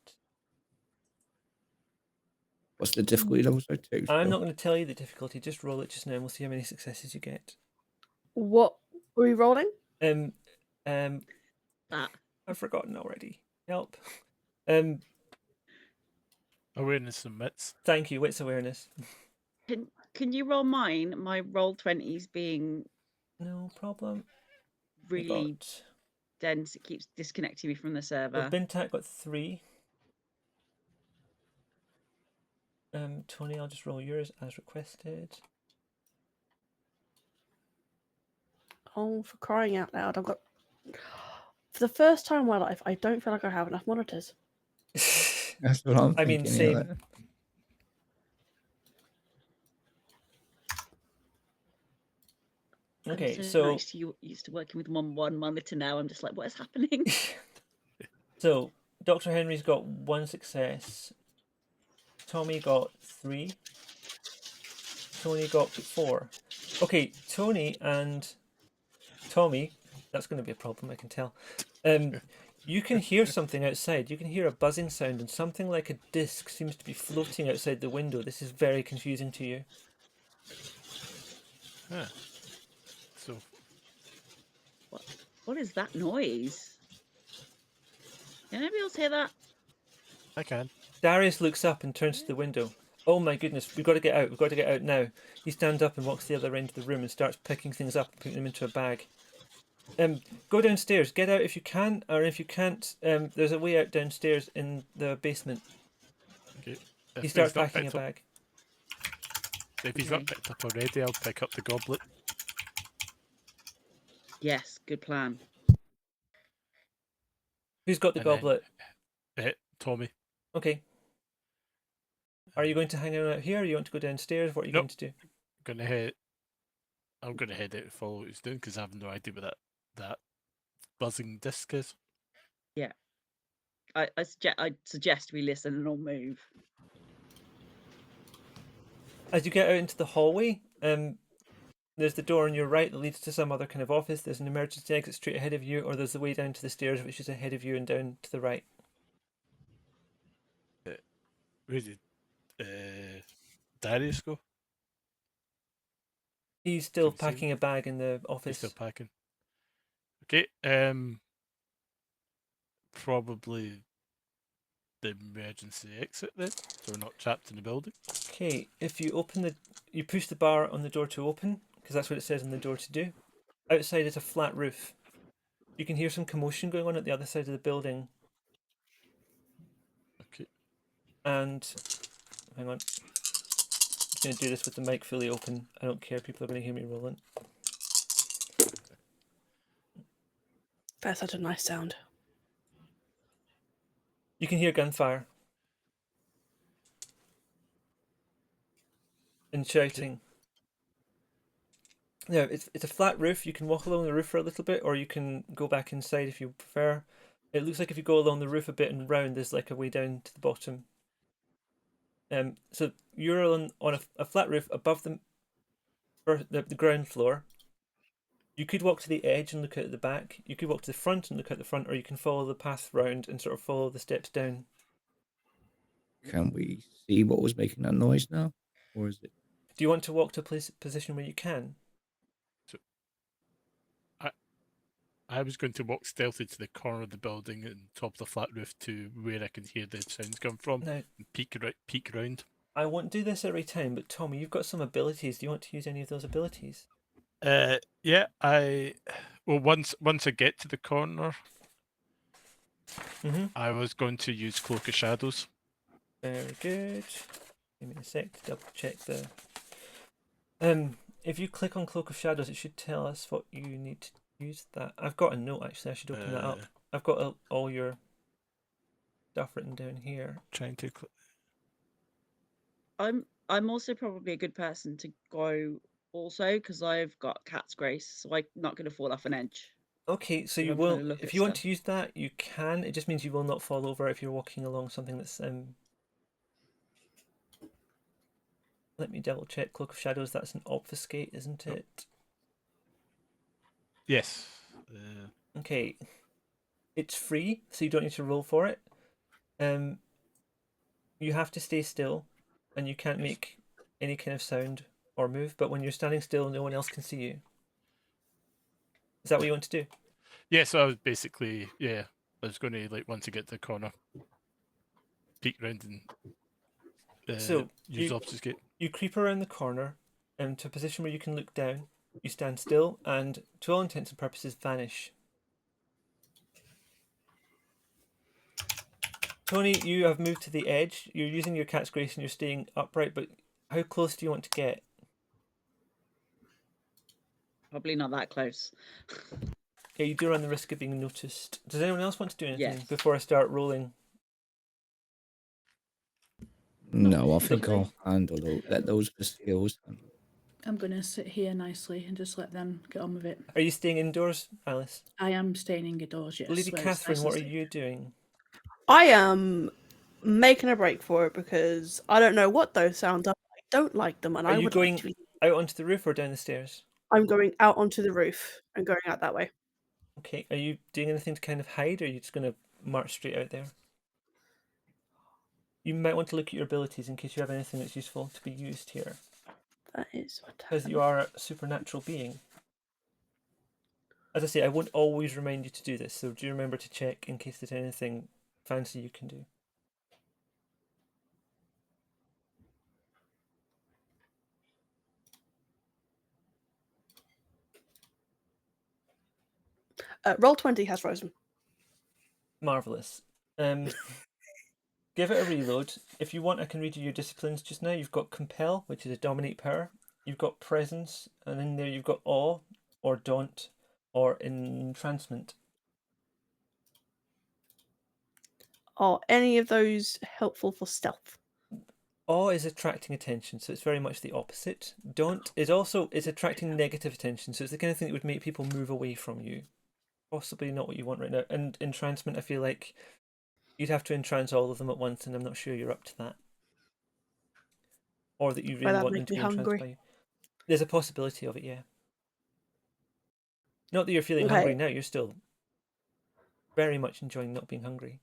What's the difficulty level? So 2.
I'm not going to tell you the difficulty. Just roll it just now, and we'll see how many successes you get.
What are we rolling?
I've forgotten already. Help.
Awareness and wits.
Thank you. Wits awareness.
Can you roll mine? My roll 20s being
No problem.
really dense. It keeps disconnecting me from the server.
Well, Bintak got 3. Tony, I'll just roll yours as requested.
Oh, for crying out loud! I've got, for the first time in my life, I don't feel like I have enough monitors.
That's what I'm thinking.
I mean, same.
Yeah.
Okay,
so
you used to working with one monitor. Now I'm just like, what is happening?
So Dr. Henry's got 1 success. Tommy got 3. Tony got 4. Okay, Tony and Tommy, that's going to be a problem, I can tell. You can hear something outside. You can hear a buzzing sound, and something like a disc seems to be floating outside the window. This is very confusing to you.
Huh. So,
what is that noise? Can anybody else hear that?
I can.
Darius looks up and turns to the window. Oh my goodness, we've got to get out. We've got to get out now. He stands up and walks to the other end of the room and starts picking things up and putting them into a bag. Go downstairs. Get out if you can, or if you can't, there's a way out downstairs in the basement.
Okay.
He
If
starts
he's not
packing a
picked up,
bag.
if he's not picked up already, I'll pick up the goblet.
Yes, good plan.
Who's got the
And then-
goblet?
Tommy.
Okay. Are you going to hang out here, or you want to go downstairs? What are you going to do?
I'm gonna head out and follow what he's doing because I have no idea what that buzzing disc is.
Yeah. I suggest we listen and all move.
As you get out into the hallway, there's the door on your right that leads to some other kind of office. There's an emergency exit straight ahead of you, or there's the way down to the stairs, which is ahead of you and down to the right.
Where did Darius go?
He's still
Can you see him?
packing a bag in the
He's
office.
still packing. Okay. Probably the emergency exit then, so we're not trapped in the building.
Okay, if you you push the bar on the door to open, because that's what it says on the door to do. Outside is a flat roof. You can hear some commotion going on at the other side of the building.
Okay.
And hang on, I'm going to do this with the mic fully open. I don't care. People are going to hear me rolling.
That's such a nice sound.
You can hear gunfire and shouting. Now, it's a flat roof. You can walk along the roof for a little bit, or you can go back inside if you prefer. It looks like if you go along the roof a bit and round, there's like a way down to the bottom. So you're on a flat roof above the ground floor. You could walk to the edge and look out at the back. You could walk to the front and look out the front, or you can follow the path round and sort of follow the steps down.
Can we see what was making that noise now? Or is it?
Do you want to walk to a position where you can?
I was going to walk stealthy to the corner of the building and top of the flat roof to where I can hear the sounds come from
Now,
and peek around.
I won't do this every time, but Tommy, you've got some abilities. Do you want to use any of those abilities?
Yeah, once I get to the corner, I was going to use Cloak of Shadows.
Very good. Give me a sec to double check the. If you click on Cloak of Shadows, it should tell us what you need to use that. I've got a note actually. I should open that up. I've got all your stuff written down here.
Trying to.
I'm also probably a good person to go also because I've got cat's grace, so I'm not going to fall off an edge.
Okay, so you
I'm trying to
will.
look
If
at
you want
stuff.
to use that, you can. It just means you will not fall over if you're walking along something that's Let me double check. Cloak of Shadows. That's an obfuscate, isn't it?
Yes.
Okay. It's free, so you don't need to roll for it. You have to stay still, and you can't make any kind of sound or move. But when you're standing still, no one else can see you. Is that what you want to do?
Yeah, so I was basically, I was going to, like, once I get to the corner, peek around and
So
use obfuscate.
You creep around the corner to a position where you can look down. You stand still, and to all intents and purposes, vanish. Tony, you have moved to the edge. You're using your cat's grace and you're staying upright, but how close do you want to get?
Probably not that close.
Yeah, you do run the risk of being noticed. Does anyone else want to do anything
Yes.
before I start rolling?
No, I think I'll handle those. Let those for skills.
I'm going to sit here nicely and just let them get on with it.
Are you staying indoors, Alice?
I am staying indoors, yes.
Lady
where it's
Catherine,
nice
what are
and safe.
you doing?
I am making a break for it because I don't know what those sounds are. I don't like them, and
Are
I
you
would
going
like to.
out onto the roof or down the stairs?
I'm going out onto the roof and going out that way.
Okay, are you doing anything to kind of hide, or are you just going to march straight out there? You might want to look at your abilities in case you have anything that's useful to be used here.
That is what
Because you are a supernatural being. As I say, I won't always remind you to do this, so do remember to check in case there's anything fancy you can do.
Roll 20 has frozen.
Marvelous. Give it a reload. If you want, I can read you your disciplines just now. You've got Compel, which is a dominate power. You've got Presence, and in there you've got Awe, or Daunt, or Entrancement.
Are any of those helpful for stealth?
Awe is attracting attention, so it's very much the opposite. Daunt is attracting negative attention, so it's the kind of thing that would make people move away from you. Possibly not what you want right now. And Entrancement, I feel like you'd have to entrance all of them at once, and I'm not sure you're up to that. Or that you really
that'd
want them
make
to
me
be entranced
hungry.
by you. There's a possibility of it, yeah. Not that you're feeling
Okay.
hungry now, you're still very much enjoying not being hungry.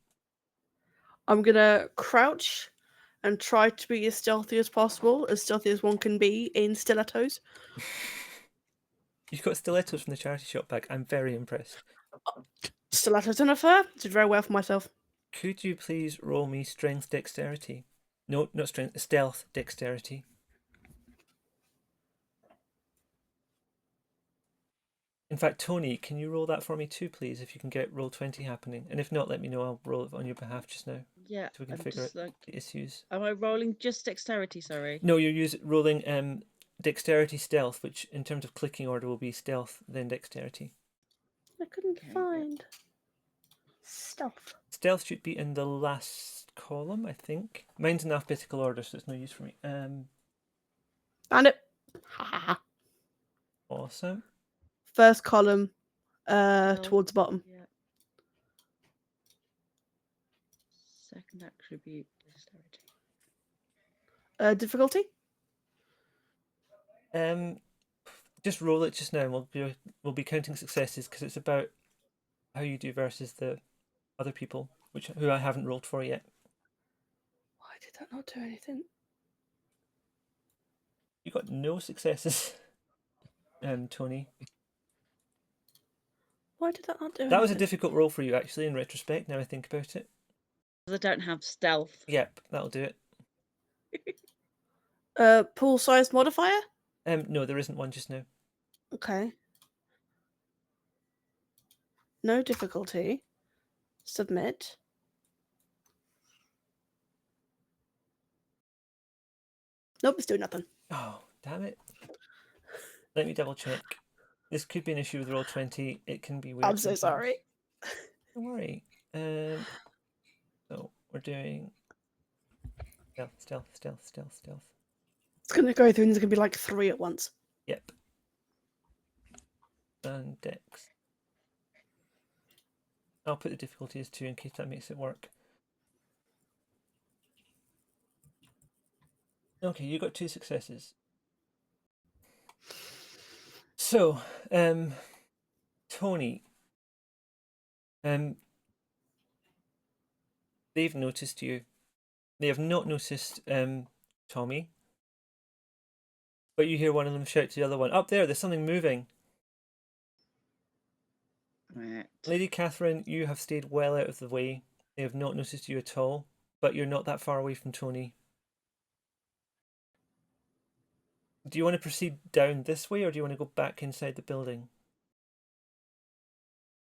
I'm gonna crouch and try to be as stealthy as possible, as stealthy as one can be in stilettos.
You've got stilettos from the charity shop bag. I'm very impressed.
Stilettos and a fur. Did very well for myself.
Could you please roll me strength dexterity? No, not strength, stealth dexterity. In fact, Tony, can you roll that for me too, please, if you can get roll 20 happening? And if not, let me know. I'll roll it on your behalf just now,
Yeah.
so we can
I'm
figure out
just like,
the issues.
am I rolling just dexterity? Sorry.
No, you're rolling dexterity stealth, which in terms of clicking order will be stealth, then dexterity.
I couldn't
Okay, yeah.
find stealth.
Stealth should be in the last column, I think. Mine's in alphabetical order, so it's no use for me.
Found it. Ha ha ha.
Awesome.
First column,
Stealth,
towards the bottom.
Yeah. Second attribute, dexterity.
Difficulty.
Just roll it just now, and we'll be counting successes because it's about how you do versus the other people, who I haven't rolled for yet.
Why did that not do anything?
You got no successes, Tony.
Why did that not do anything?
That was a difficult roll for you, actually. In retrospect, now I think about it.
I don't have stealth.
Yep, that'll do it.
Pool size modifier.
No, there isn't one just now.
Okay. No difficulty. Submit. Nope, it's doing nothing.
Oh, damn it. Let me double check. This could be an issue with roll 20. It can be weird.
I'm so
sometimes.
sorry.
Don't worry. So we're doing stealth.
It's gonna go through and there's gonna be like 3 at once.
Yep. And dex. I'll put the difficulty as 2 in case that makes it work. Okay, you got 2 successes. So, Tony, they've noticed you. They have not noticed Tommy. But you hear one of them shout to the other one, "Up there, there's something moving."
Right.
Lady Catherine, you have stayed well out of the way. They have not noticed you at all, but you're not that far away from Tony. Do you want to proceed down this way, or do you want to go back inside the building?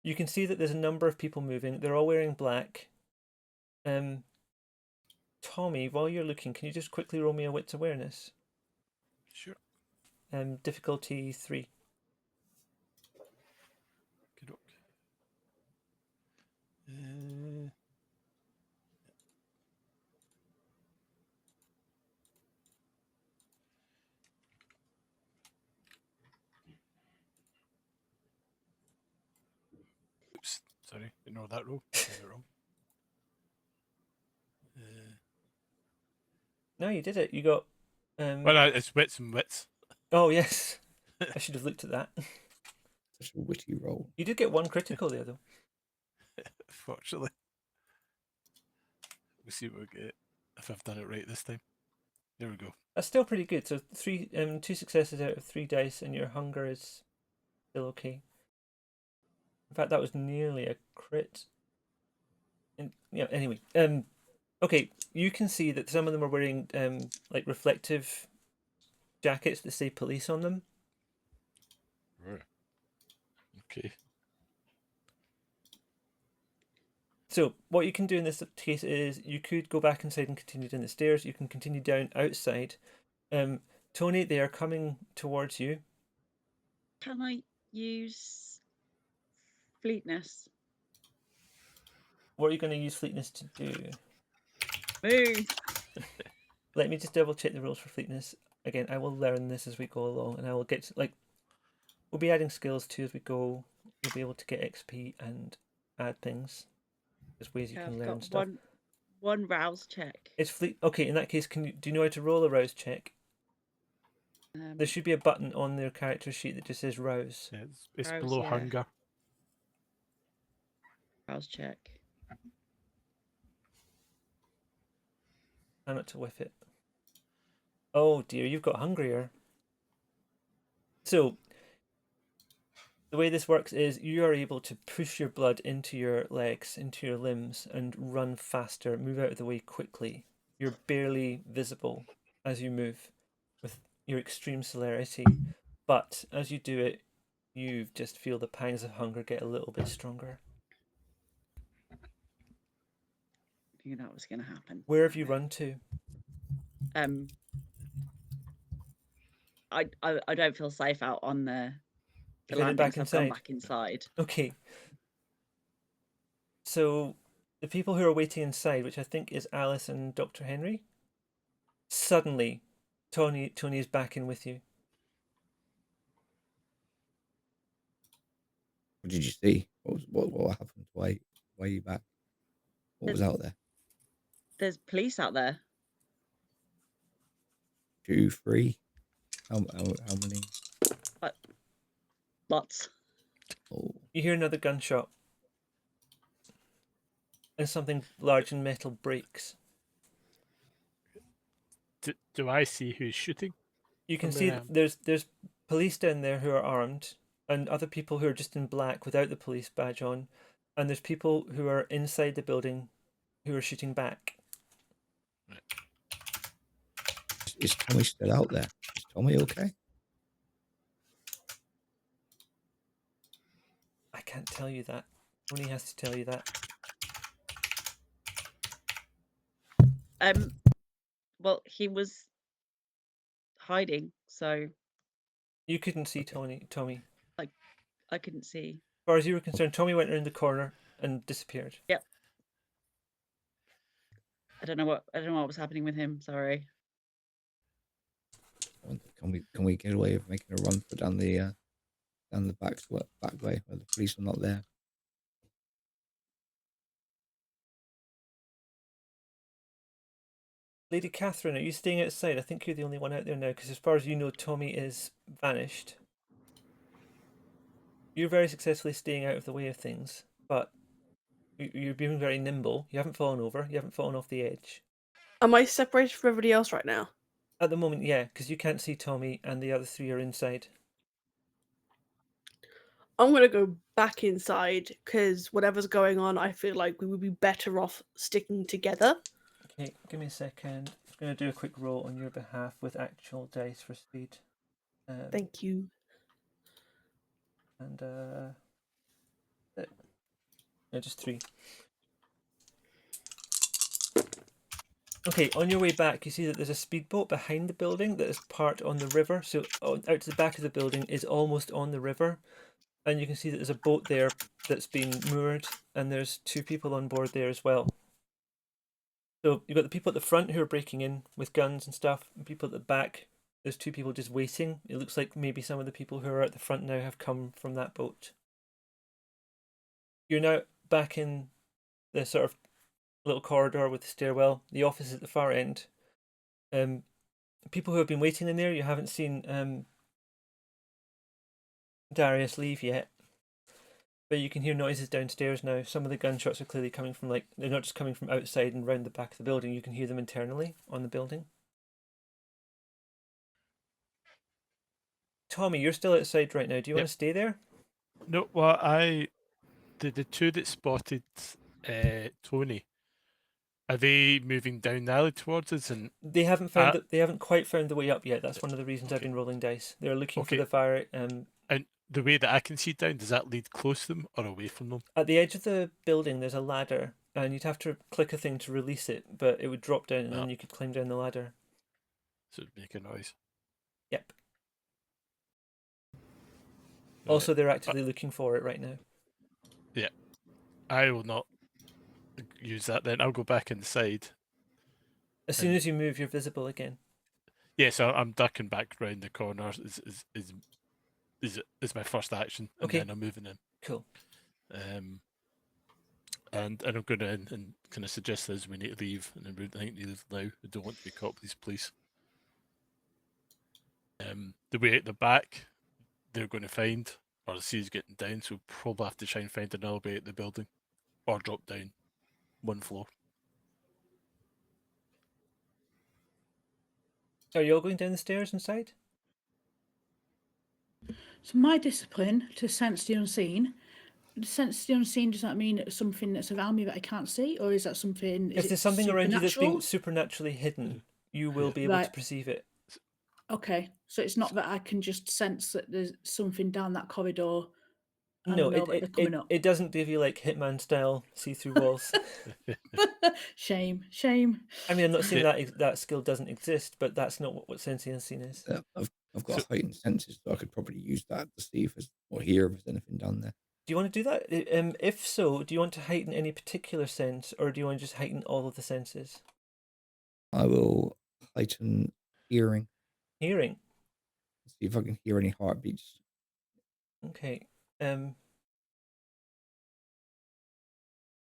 You can see that there's a number of people moving. They're all wearing black. Tommy, while you're looking, can you just quickly roll me a wits awareness?
Sure.
Difficulty 3.
Good luck. Oops, sorry, ignore that roll. I did it wrong.
No, you did it. You got.
Well, no, it's wits and wits.
Oh yes, I should have looked at that.
Such a witty roll.
You did get 1 critical there, though.
Fortunately. We'll see what we get if I've done it right this time. There we go.
That's still pretty good. So 2 successes out of 3 dice, and your hunger is still okay. In fact, that was nearly a crit. And yeah, anyway, okay, you can see that some of them are wearing like reflective jackets that say police on them.
Right. Okay.
So what you can do in this case is you could go back inside and continue down the stairs. You can continue down outside. Tony, they are coming towards you.
Can I use fleetness?
What are you going to use fleetness to do?
Move.
Let me just double check the rules for fleetness. Again, I will learn this as we go along, and I will get we'll be adding skills too as we go. You'll be able to get XP and add things. There's ways you
Okay,
can
I've
learn
got
stuff.
one rouse check.
It's fleet. Okay, in that case, do you know how to roll a rouse check? There should be a button on their character sheet that just says rouse.
Yeah, it's
Rouse,
below
yeah.
hunger.
Rouse check.
I'm not to whiff it. Oh dear, you've got hungrier. So the way this works is you are able to push your blood into your legs, into your limbs, and run faster, move out of the way quickly. You're barely visible as you move with your extreme celerity. But as you do it, you just feel the pangs of hunger get a little bit stronger.
I knew that was going to happen.
Where have you run to?
I don't feel safe out on the
You've headed
landing,
back
so I've gone
inside?
back inside.
Okay. So the people who are waiting inside, which I think is Alice and Dr. Henry, suddenly Tony is back in with you.
What did you see? What happened? Why are you back? What was out there?
There's police out there.
2, 3? How many?
Lots.
Oh,
You hear another gunshot. And something large and metal breaks.
Do I see who's shooting?
You can
From
see
the,
there's police down there who are armed, and other people who are just in black without the police badge on, and there's people who are inside the building who are shooting back.
is Tommy still out there? Is Tommy okay?
I can't tell you that. Tony has to tell you that.
Well, he was hiding, so
You couldn't see Tommy.
I couldn't see.
As far as you were concerned, Tommy went around the corner and disappeared.
Yep. I don't know what was happening with him. Sorry.
Can we get away with making a run for down the back way where the police are not there?
Lady Catherine, are you staying outside? I think you're the only one out there now, because as far as you know, Tommy is vanished. You're very successfully staying out of the way of things, but you're being very nimble. You haven't fallen over. You haven't fallen off the edge.
Am I separated from everybody else right now?
At the moment, yeah, because you can't see Tommy and the other three are inside.
I'm going to go back inside because whatever's going on, I feel like we would be better off sticking together.
Okay, give me a second. I'm going to do a quick roll on your behalf with actual dice for speed.
Thank you.
And just 3. Okay, on your way back, you see that there's a speedboat behind the building that is parked on the river. So out to the back of the building is almost on the river. And you can see that there's a boat there that's been moored, and there's 2 people on board there as well. So you've got the people at the front who are breaking in with guns and stuff, and people at the back, there's 2 people just waiting. It looks like maybe some of the people who are at the front now have come from that boat. You're now back in the sort of little corridor with the stairwell. The office is at the far end. People who have been waiting in there, you haven't seen Darius leave yet. But you can hear noises downstairs now. Some of the gunshots are clearly coming from, they're not just coming from outside and round the back of the building. You can hear them internally on the building. Tommy, you're still outside right now. Do you want to stay there?
No, well, the 2 that spotted Tony, are they moving down the alley towards us? And
they haven't found they haven't quite found the way up yet. That's one of the reasons I've been rolling dice. They're looking for the fire.
And the way that I can see down, does that lead close to them or away from them?
At the edge of the building, there's a ladder and you'd have to click a thing to release it, but it would drop down, and
Ah.
then you could climb down the ladder.
So it'd make a noise.
Yep.
Right.
Also, they're actively looking for it right now.
I will not use that then. I'll go back inside.
As soon as you move, you're visible again.
Yeah, so I'm ducking back round the corner is my first action, and
Okay.
then I'm moving in.
Cool.
And I'm going in and kind of suggest this we need to leave, and then we think we leave now. We don't want to be caught by these police. The way at the back, they're going to find, or the sea's getting down, so we'll probably have to try and find another way at the building, or drop down one floor.
Are you all going down the stairs inside?
So my discipline to sense the unseen. Sense the unseen, does that mean it's something that's around me that I can't see, or is that something?
If there's something around you that's being
supernatural?
supernaturally hidden, you will be able to
Right.
perceive it.
Okay, so it's not that I can just sense that there's something down that corridor. And
No,
I know that they're coming up.
it doesn't give you like Hitman style see-through walls.
Shame.
I mean, I'm not saying that skill doesn't exist, but that's not what sensing unseen is.
I've got heightened senses, so I could probably use that to see if there's, or hear if there's anything down there.
Do you want to do that? If so, do you want to heighten any particular sense, or do you want to just heighten all of the senses?
I will heighten hearing,
Hearing.
see if I can hear any heartbeats.
Okay.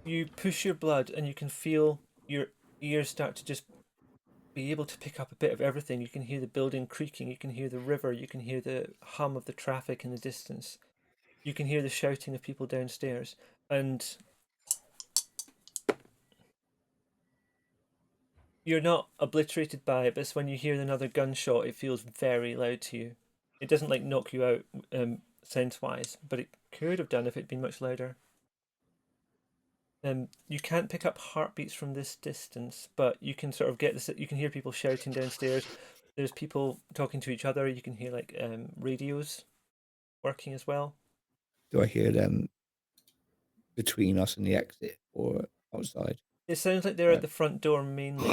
You push your blood, and you can feel your ears start to just be able to pick up a bit of everything. You can hear the building creaking. You can hear the river. You can hear the hum of the traffic in the distance. You can hear the shouting of people downstairs, and you're not obliterated by it, but it's when you hear another gunshot, it feels very loud to you. It doesn't like knock you out sense-wise, but it could have done if it'd been much louder. You can't pick up heartbeats from this distance, but you can sort of get this. You can hear people shouting downstairs. There's people talking to each other. You can hear like radios working as well.
Do I hear them between us and the exit or outside?
It sounds like they're at the front door mainly.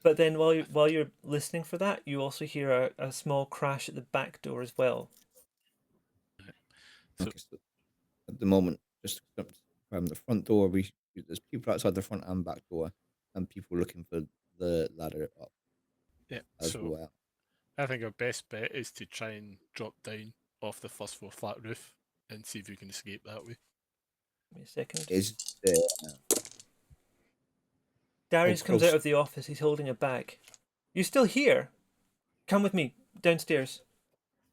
But then while you're listening for that, you also hear a small crash at the back door as well.
So-
Okay, so at the moment, just from the front door, there's people outside the front and back door, and people looking for the ladder up
Yeah,
as
so
well.
I think our best bet is to try and drop down off the first floor flat roof and see if we can escape that way.
Give me a second.
Is there
Darius comes
close.
out of the office. He's holding a bag. You still here? Come with me downstairs.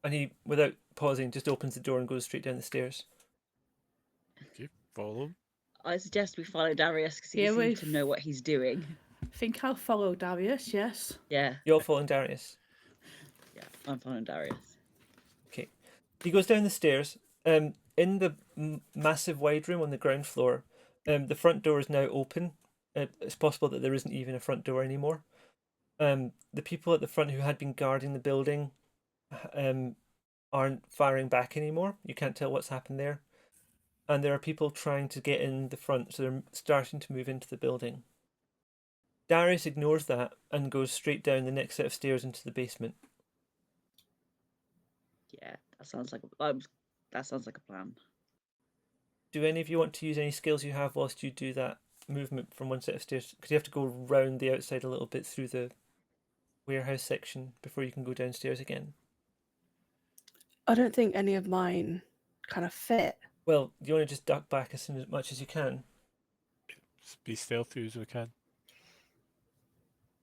And he, without pausing, just opens the door and goes straight down the stairs.
Okay, follow him.
I suggest we follow Darius because he
Yeah,
seems
we've-
to know what he's doing.
I think I'll follow Darius, yes.
Yeah,
You're all following Darius.
yeah, I'm following Darius.
Okay. He goes down the stairs. In the massive wide room on the ground floor, the front door is now open. It's possible that there isn't even a front door anymore. The people at the front who had been guarding the building aren't firing back anymore. You can't tell what's happened there. And there are people trying to get in the front, so they're starting to move into the building. Darius ignores that and goes straight down the next set of stairs into the basement.
Yeah, that sounds like a plan.
Do any of you want to use any skills you have whilst you do that movement from one set of stairs? Because you have to go round the outside a little bit through the warehouse section before you can go downstairs again.
I don't think any of mine kind of fit.
Well, you want to just duck back as much as you can.
Just be stealthy as we can.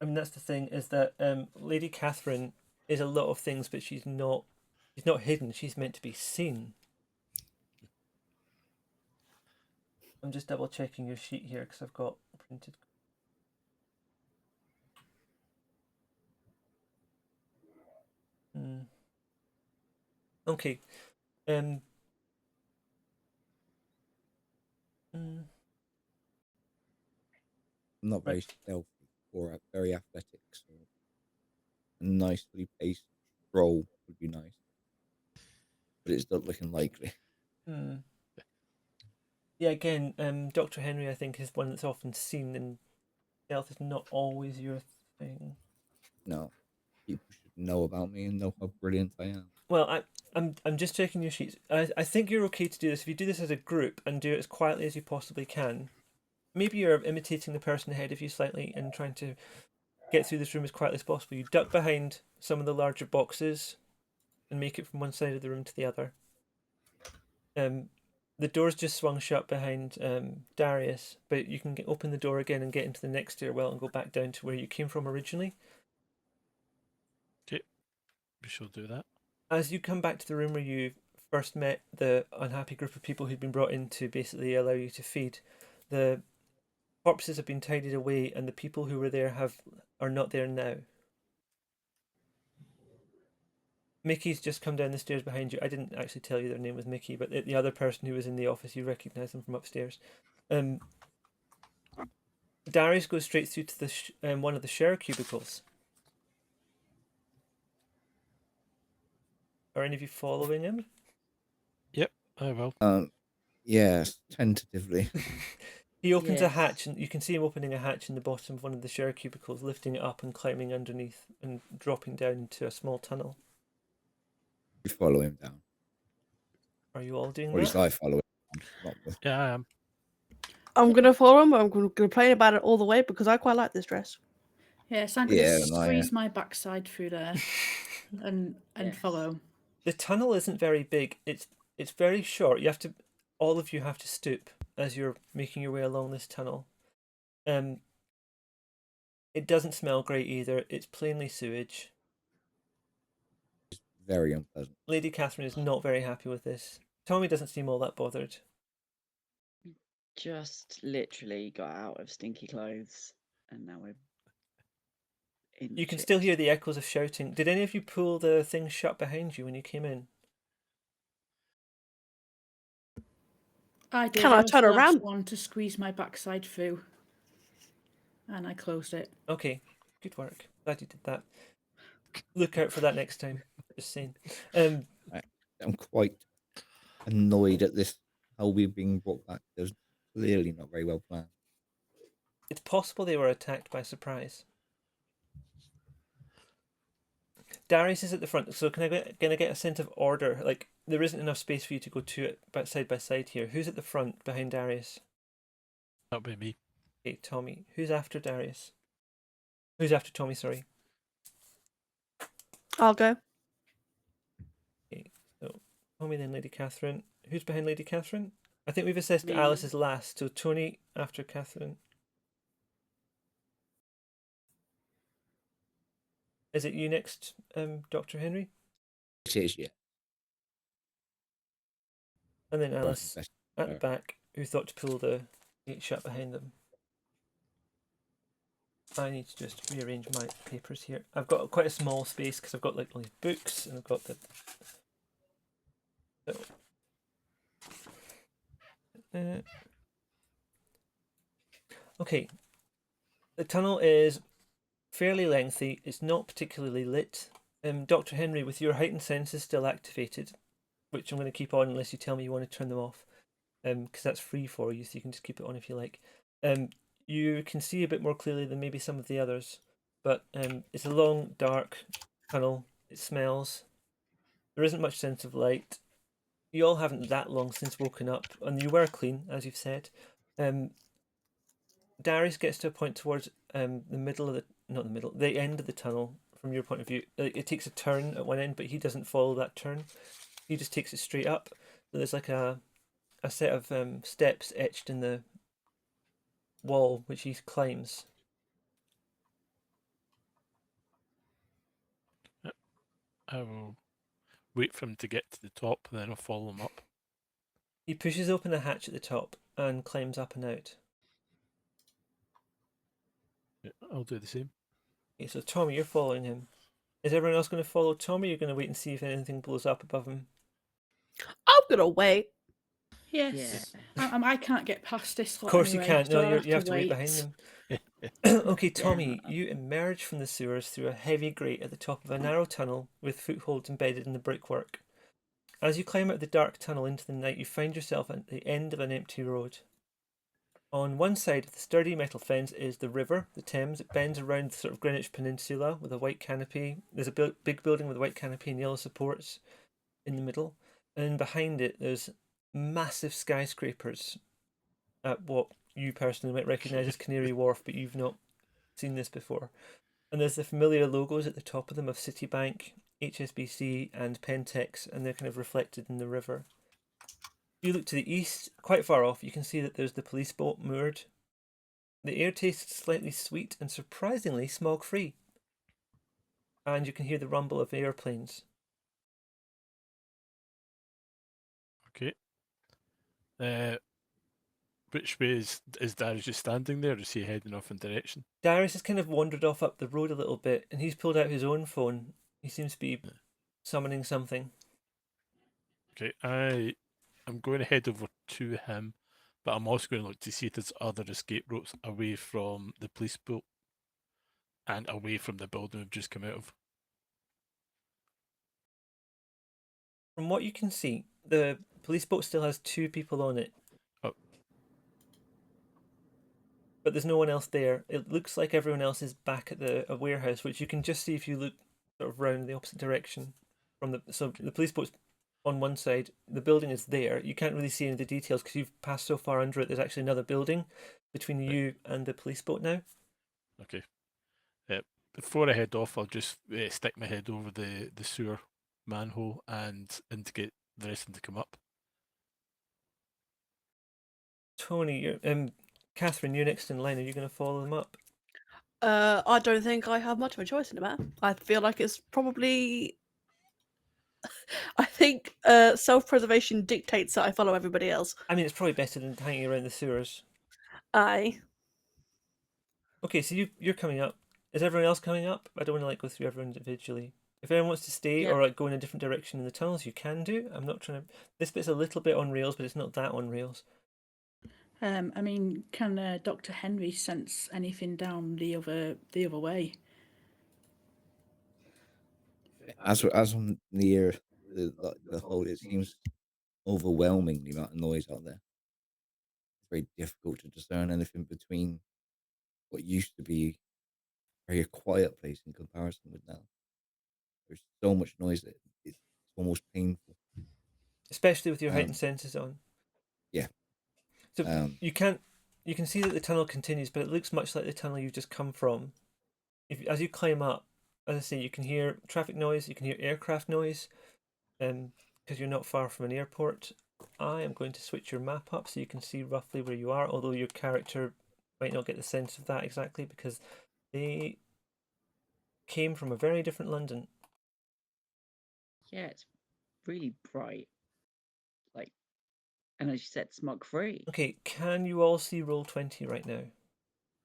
I mean, that's the thing, is that Lady Catherine is a lot of things, but she's not hidden. She's meant to be seen. I'm just double checking your sheet here because I've got printed. Okay.
I'm not very stealthy or very athletic, so a nicely paced roll would be nice. But it's not looking likely.
Yeah, again, Dr. Henry, I think, is one that's often seen, and stealth is not always your thing.
No, people should know about me and know how brilliant I am.
Well, I'm just checking your sheets. I think you're okay to do this if you do this as a group and do it as quietly as you possibly can. Maybe you're imitating the person ahead of you slightly and trying to get through this room as quietly as possible. You duck behind some of the larger boxes and make it from one side of the room to the other. The door's just swung shut behind Darius, but you can open the door again and get into the next stairwell and go back down to where you came from originally.
Okay, we shall do that.
As you come back to the room where you first met the unhappy group of people who'd been brought in to basically allow you to feed, the corpses have been tidied away and the people who were there are not there now. Mickey's just come down the stairs behind you. I didn't actually tell you their name was Mickey, but the other person who was in the office, you recognise them from upstairs. Darius goes straight through to the one of the share cubicles. Are any of you following him?
Yep, I will.
Yes, tentatively.
He opens a
Yes.
hatch, and you can see him opening a hatch in the bottom of one of the share cubicles, lifting it up and climbing underneath and dropping down into a small tunnel.
We follow him down.
Are you all doing
Or at least
that?
I follow him. Not the...
Yeah, I am.
I'm gonna follow him, but I'm gonna complain about it all the way because I quite like this dress.
Yes, I'm going
Yeah,
to
and I,
squeeze my backside through there and
Yes.
follow.
The tunnel isn't very big. It's very short. All of you have to stoop as you're making your way along this tunnel. It doesn't smell great either. It's plainly sewage.
very unpleasant.
Lady Catherine is not very happy with this. Tommy doesn't seem all that bothered.
Just literally got out of stinky clothes, and now we're in.
You can
shit.
still hear the echoes of shouting. Did any of you pull the thing shut behind you when you came in?
I did.
Can I
was
turn
the last
around?
one to squeeze my backside through, and I closed it.
Okay, good work. Glad you did that. Look out for that next time. Just saying.
I'm quite annoyed at this, how we're being brought back. There's clearly not very well planned.
It's possible they were attacked by surprise. Darius is at the front, so can I get a sense of order? Like, there isn't enough space for you to go to it side by side here. Who's at the front behind Darius?
That'll be me.
Okay, Tommy. Who's after Darius? Who's after Tommy, sorry.
I'll go.
Okay, so Tommy, then Lady Catherine. Who's behind Lady Catherine? I think we've assessed
Me.
Alice as last, so Tony after Catherine. Is it you next, Dr. Henry?
It is, yeah.
And then
Well,
Alice
best-
at the back, who thought to pull the gate shut behind them. I need to just rearrange my papers here. I've got quite a small space because I've got like all these books and I've got the. So. Okay. The tunnel is fairly lengthy. It's not particularly lit. Dr. Henry, with your heightened senses still activated, which I'm going to keep on unless you tell me you want to turn them off, because that's free for you, so you can just keep it on if you like. You can see a bit more clearly than maybe some of the others, but it's a long, dark tunnel. It smells. There isn't much sense of light. You all haven't that long since woken up, and you were clean, as you've said. Darius gets to a point towards the middle of the end of the tunnel. From your point of view, it takes a turn at one end, but he doesn't follow that turn. He just takes it straight up. So there's like a set of steps etched in the wall, which he climbs.
I will wait for him to get to the top, and then I'll follow him up.
He pushes open a hatch at the top and climbs up and out.
Yeah, I'll do the same.
Okay, so Tommy, you're following him. Is everyone else going to follow Tommy? You're going to wait and see if anything blows up above him.
I'm gonna wait.
Yes.
Yeah.
I can't get past this.
Of course
anyway,
you can't.
so
No,
I'll
you have to wait behind them. Okay, Tommy,
Yeah.
you emerge from the sewers through a heavy grate at the top of a narrow tunnel with footholds embedded in the brickwork. As you climb out the dark tunnel into the night, you find yourself at the end of an empty road. On one side of the sturdy metal fence is the river, the Thames. It bends around the sort of Greenwich Peninsula with a white canopy. There's a big building with a white canopy and yellow supports in the middle. And behind it, there's massive skyscrapers at what you personally might recognise as Canary Wharf, but you've not seen this before. And there's the familiar logos at the top of them of Citibank, HSBC, and Pentex, and they're kind of reflected in the river. If you look to the east, quite far off, you can see that there's the police boat moored. The air tastes slightly sweet and surprisingly smog-free. And you can hear the rumble of airplanes.
Okay. Which way is Darius just standing there, or is he heading off in direction?
Darius has kind of wandered off up the road a little bit, and he's pulled out his own phone. He seems to be summoning something.
Okay, I'm going to head over to him, but I'm also going to look to see if there's other escape routes away from the police boat and away from the building we've just come out of.
From what you can see, the police boat still has 2 people on it.
Oh.
But there's no one else there. It looks like everyone else is back at a warehouse, which you can just see if you look sort of round the opposite direction. So the police boat's on one side, the building is there. You can't really see any of the details because you've passed so far under it. There's actually another building between you and the police boat now.
Okay. Before I head off, I'll just stick my head over the sewer manhole and indicate the rest of them to come up.
Tony, Catherine, you're next in line. Are you going to follow them up?
I don't think I have much of a choice in the matter. I feel like it's probably. I think self-preservation dictates that I follow everybody else.
I mean, it's probably better than hanging around the sewers.
Aye.
Okay, so you're coming up. Is everyone else coming up? I don't want to go through everyone individually. If anyone wants to stay or go in a different direction in the tunnels, you can do. I'm not trying to. This bit's a little bit on rails, but it's not that on rails.
I mean, can Dr. Henry sense anything down the other way?
As I'm near the hole, it seems overwhelming the amount of noise out there. It's very difficult to discern anything between what used to be a very quiet place in comparison with now. There's so much noise that it's almost painful.
Especially with your heightened senses on.
Yeah.
So you can see that the tunnel continues, but it looks much like the tunnel you've just come from. As you climb up, as I say, you can hear traffic noise, you can hear aircraft noise, because you're not far from an airport. I am going to switch your map up so you can see roughly where you are, although your character might not get the sense of that exactly because they came from a very different London.
Yeah, it's really bright. And as you said, smog-free.
Okay, can you all see Roll20 right now?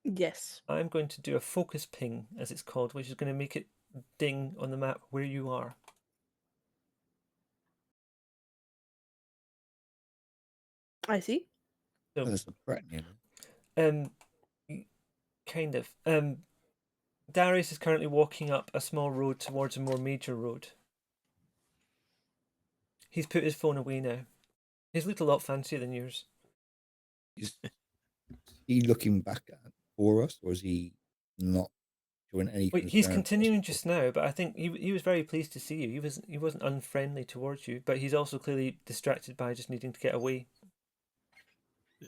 Yes.
I'm going to do a focus ping, as it's called, which is going to make it ding on the map where you are.
I see.
So,
there's a threat near me.
kind of. Darius is currently walking up a small road towards a more major road. He's put his phone away now. He's looked a lot fancier than yours.
Is he looking back for us, or is he not showing any concern?
He's continuing just now, but I think he was very pleased to see you. He wasn't unfriendly towards you, but he's also clearly distracted by just needing to get away.
I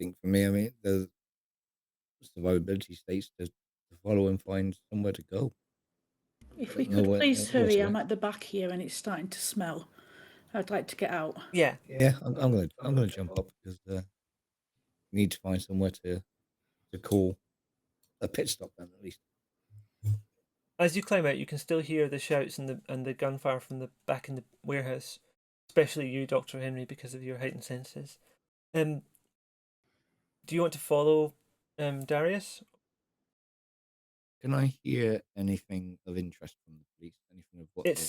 think for me, I mean, the survivability states to follow and find somewhere to go.
If we could please hurry, I'm at the back here and it's starting to smell. I'd like to get out.
Yeah.
I'm gonna jump up because we need to find somewhere to call a pit stop then at least.
As you climb out, you can still hear the shouts and the gunfire from the back in the warehouse, especially you, Dr. Henry, because of your heightened senses. Do you want to follow Darius?
Can I hear anything of interest from the police? Anything of what?
It's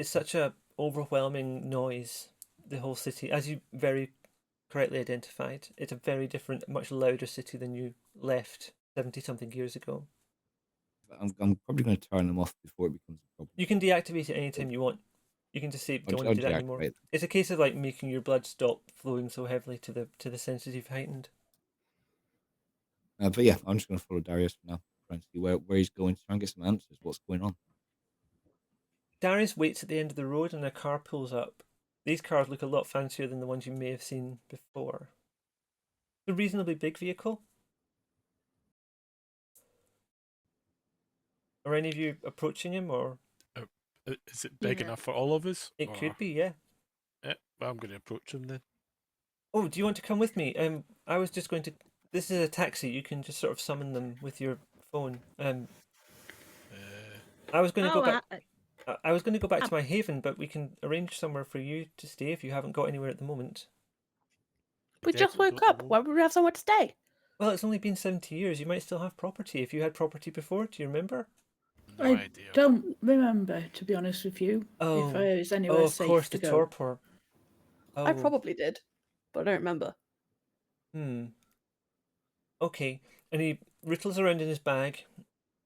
such a overwhelming noise. The whole city, as you very correctly identified, it's a very different, much louder city than you left 70-something years ago.
I'm probably going to turn them off before it becomes a problem.
You can deactivate it anytime you want. You can just say
I'll,
don't want
I'll
to do that anymore.
deactivate.
It's a case of like making your blood stop flowing so heavily to the senses you've heightened.
But yeah, I'm just going to follow Darius for now, trying to see where he's going to try and get some answers. What's going on?
Darius waits at the end of the road and a car pulls up. These cars look a lot fancier than the ones you may have seen before. It's a reasonably big vehicle. Are any of you approaching him, or
Is it big
Yeah.
enough for all of us?
it
or-
could be? Yeah.
Yeah, well, I'm going to approach him then.
Oh, do you want to come with me? I was just going to. This is a taxi. You can just sort of summon them with your phone.
Uh,
I was going to go
Oh,
back. I was going to go back
Ah.
to my haven, but we can arrange somewhere for you to stay if you haven't got anywhere at the moment.
We just
definitely
woke
don't
up.
know.
Why would we have somewhere to stay?
Well, it's only been 70 years. You might still have property. If you had property before, do you remember?
No
I
idea.
don't remember, to be honest with you.
Oh,
if there is anywhere
oh, of
safe
course,
to
the
go.
torpor.
I
Oh,
probably did, but I don't remember.
Okay. And he rittles around in his bag.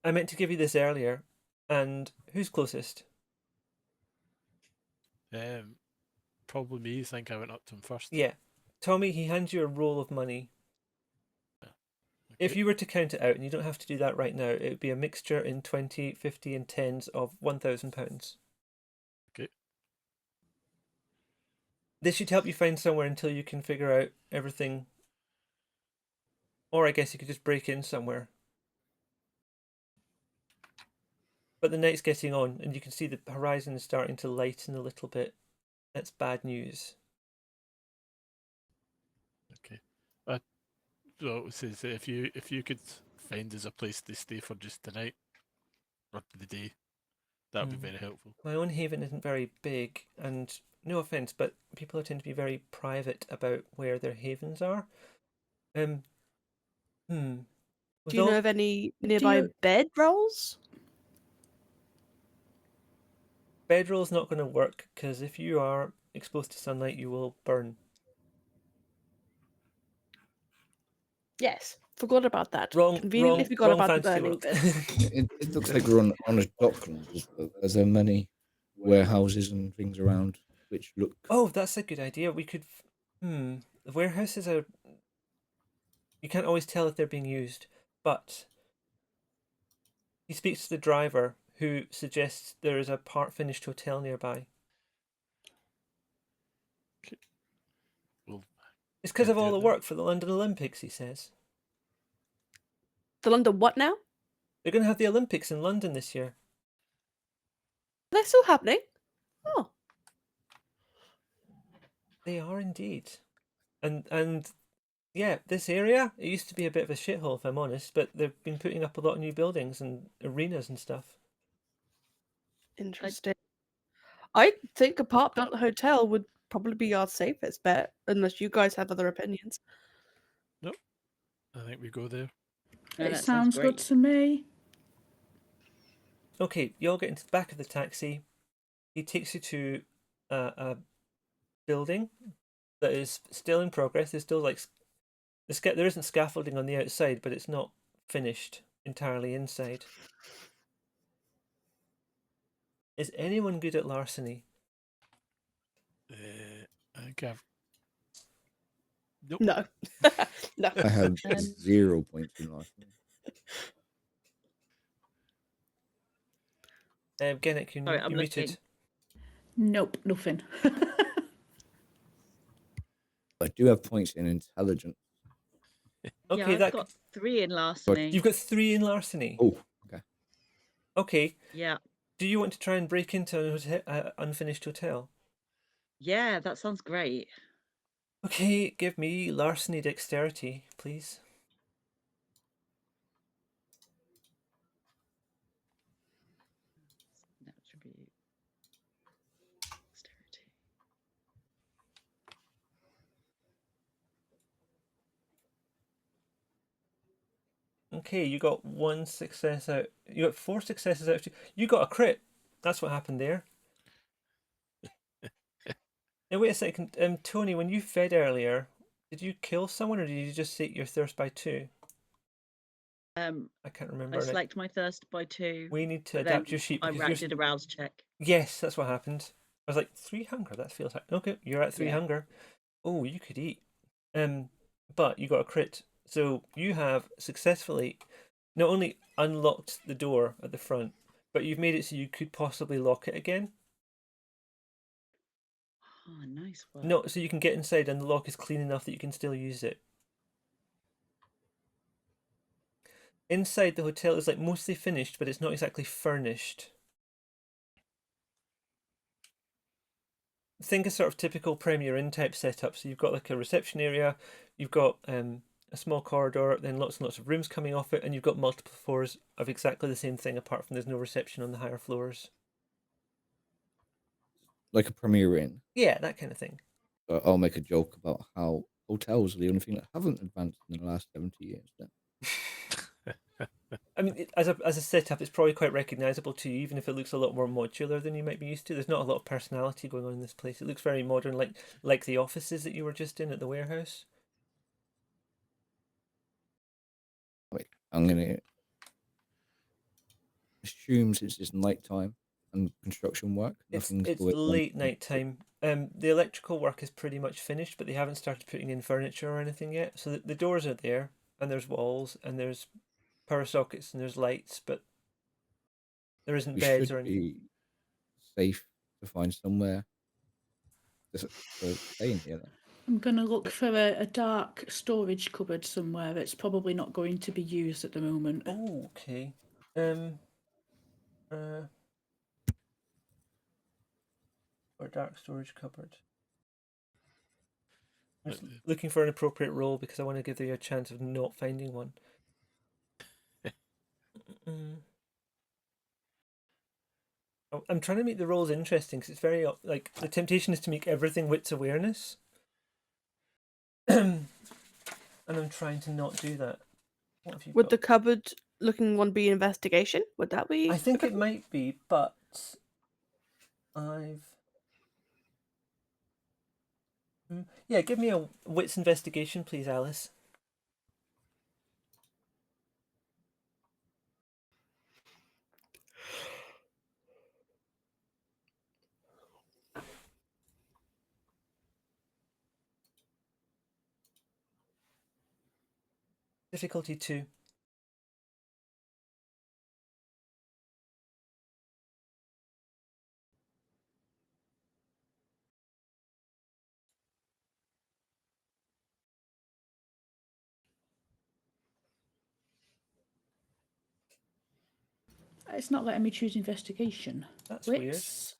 I meant to give you this earlier. And who's closest?
Probably me. I think I went up to him first.
Yeah. Tommy, he hands you a roll of money. If
Okay.
you were to count it out, and you don't have to do that right now, it would be a mixture in 20, 50, and 10s of £1,000.
Okay.
This should help you find somewhere until you can figure out everything. Or I guess you could just break in somewhere. But the night's getting on, and you can see the horizon is starting to lighten a little bit. That's bad news.
Okay. So it says that if you could find us a place to stay for just tonight or the day, that would be very helpful.
My own haven isn't very big, and no offense, but people tend to be very private about where their havens are.
Do
With
you know
all-
of any nearby
you-
bed rolls?
Bedroll's not going to work because if you are exposed to sunlight, you will burn.
Yes, forgot about that.
Wrong,
Conveniently
wrong,
forgot
wrong
about the
fantasy
burning
world.
bit.
It looks like we're on a Docklands. Are there many warehouses and things around which look?
Oh, that's a good idea. We could. The warehouses are. You can't always tell if they're being used, but he speaks to the driver, who suggests there is a part-finished hotel nearby.
Well,
It's because
Yeah,
of all
do
the
it then.
work for the London Olympics, he says.
The London what now?
They're going to have the Olympics in London this year.
They're still happening. Oh,
They are indeed. And yeah, this area, it used to be a bit of a shithole, if I'm honest, but they've been putting up a lot of new buildings and arenas and stuff.
interesting. I think apartment hotel would probably be our safest bet, unless you guys have other opinions.
I think we go there.
No,
It
that
sounds good
great.
to me.
Okay, you all get into the back of the taxi. He takes you to a building that is still in progress. There's still like there isn't scaffolding on the outside, but it's not finished entirely inside. Is anyone good at larceny?
I think I've. Nope.
No, no.
I have
Um,
0 points in last one.
Genek,
Sorry, I'm
you're muted.
looking.
Nope, nothing.
I do have points in intelligence.
Okay,
Yeah, I've
that
got 3 in larceny.
you've got 3 in larceny.
Oh, okay.
Okay,
Yeah.
do you want to try and break into an unfinished hotel?
Yeah, that sounds great.
Okay, give me larceny dexterity, please.
That should be dexterity.
Okay, you got 1 success out. You got 4 successes out of 2. You got a crit. That's what happened there. Now wait a second, Tony. When you fed earlier, did you kill someone or did you just sate your thirst by 2? I can't remember.
I
now.
select my thirst by 2.
We need to
but then
adapt your sheet
I
because you're.
did a rouse check.
Yes, that's what happened. was like 3 hunger. That feels like okay. You're at 3
Yeah.
hunger. Oh, you could eat. But you got a crit, so you have successfully not only unlocked the door at the front, but you've made it so you could possibly lock it again.
Oh, nice work.
No, so you can get inside and the lock is clean enough that you can still use it. Inside the hotel is like mostly finished, but it's not exactly furnished. Think a sort of typical Premier Inn type setup. So you've got like a reception area, you've got a small corridor, then lots and lots of rooms coming off it, and you've got multiple floors of exactly the same thing, apart from there's no reception on the higher floors.
Like a Premier Inn.
Yeah, that kind of thing.
So I'll make a joke about how hotels are the only thing that haven't advanced in the last 70 years. Then.
I mean, as a setup, it's probably quite recognisable to you, even if it looks a lot more modular than you might be used to. There's not a lot of personality going on in this place. It looks very modern, like the offices that you were just in at the warehouse.
Wait, I'm gonna assume since it's nighttime and construction work,
It's
nothing's going on.
late night time. The electrical work is pretty much finished, but they haven't started putting in furniture or anything yet. So the doors are there, and there's walls, and there's power sockets, and there's lights, but there isn't
We
beds
should
or anything.
be safe to find somewhere to stay in here. Then.
I'm going to look for a dark storage cupboard somewhere that's probably not going to be used at the moment.
Oh, okay. Or dark storage cupboard. I'm just looking for an appropriate role because I want to give you a chance of not finding one. I'm trying to make the roles interesting because it's very like the temptation is to make everything wits awareness, and I'm trying to not do that. What have you
Would
got?
the cupboard looking one be investigation? Would that be?
I think it might be, but yeah, give me a wits investigation, please, Alice. Difficulty 2.
It's not letting me choose investigation.
That's
Wits.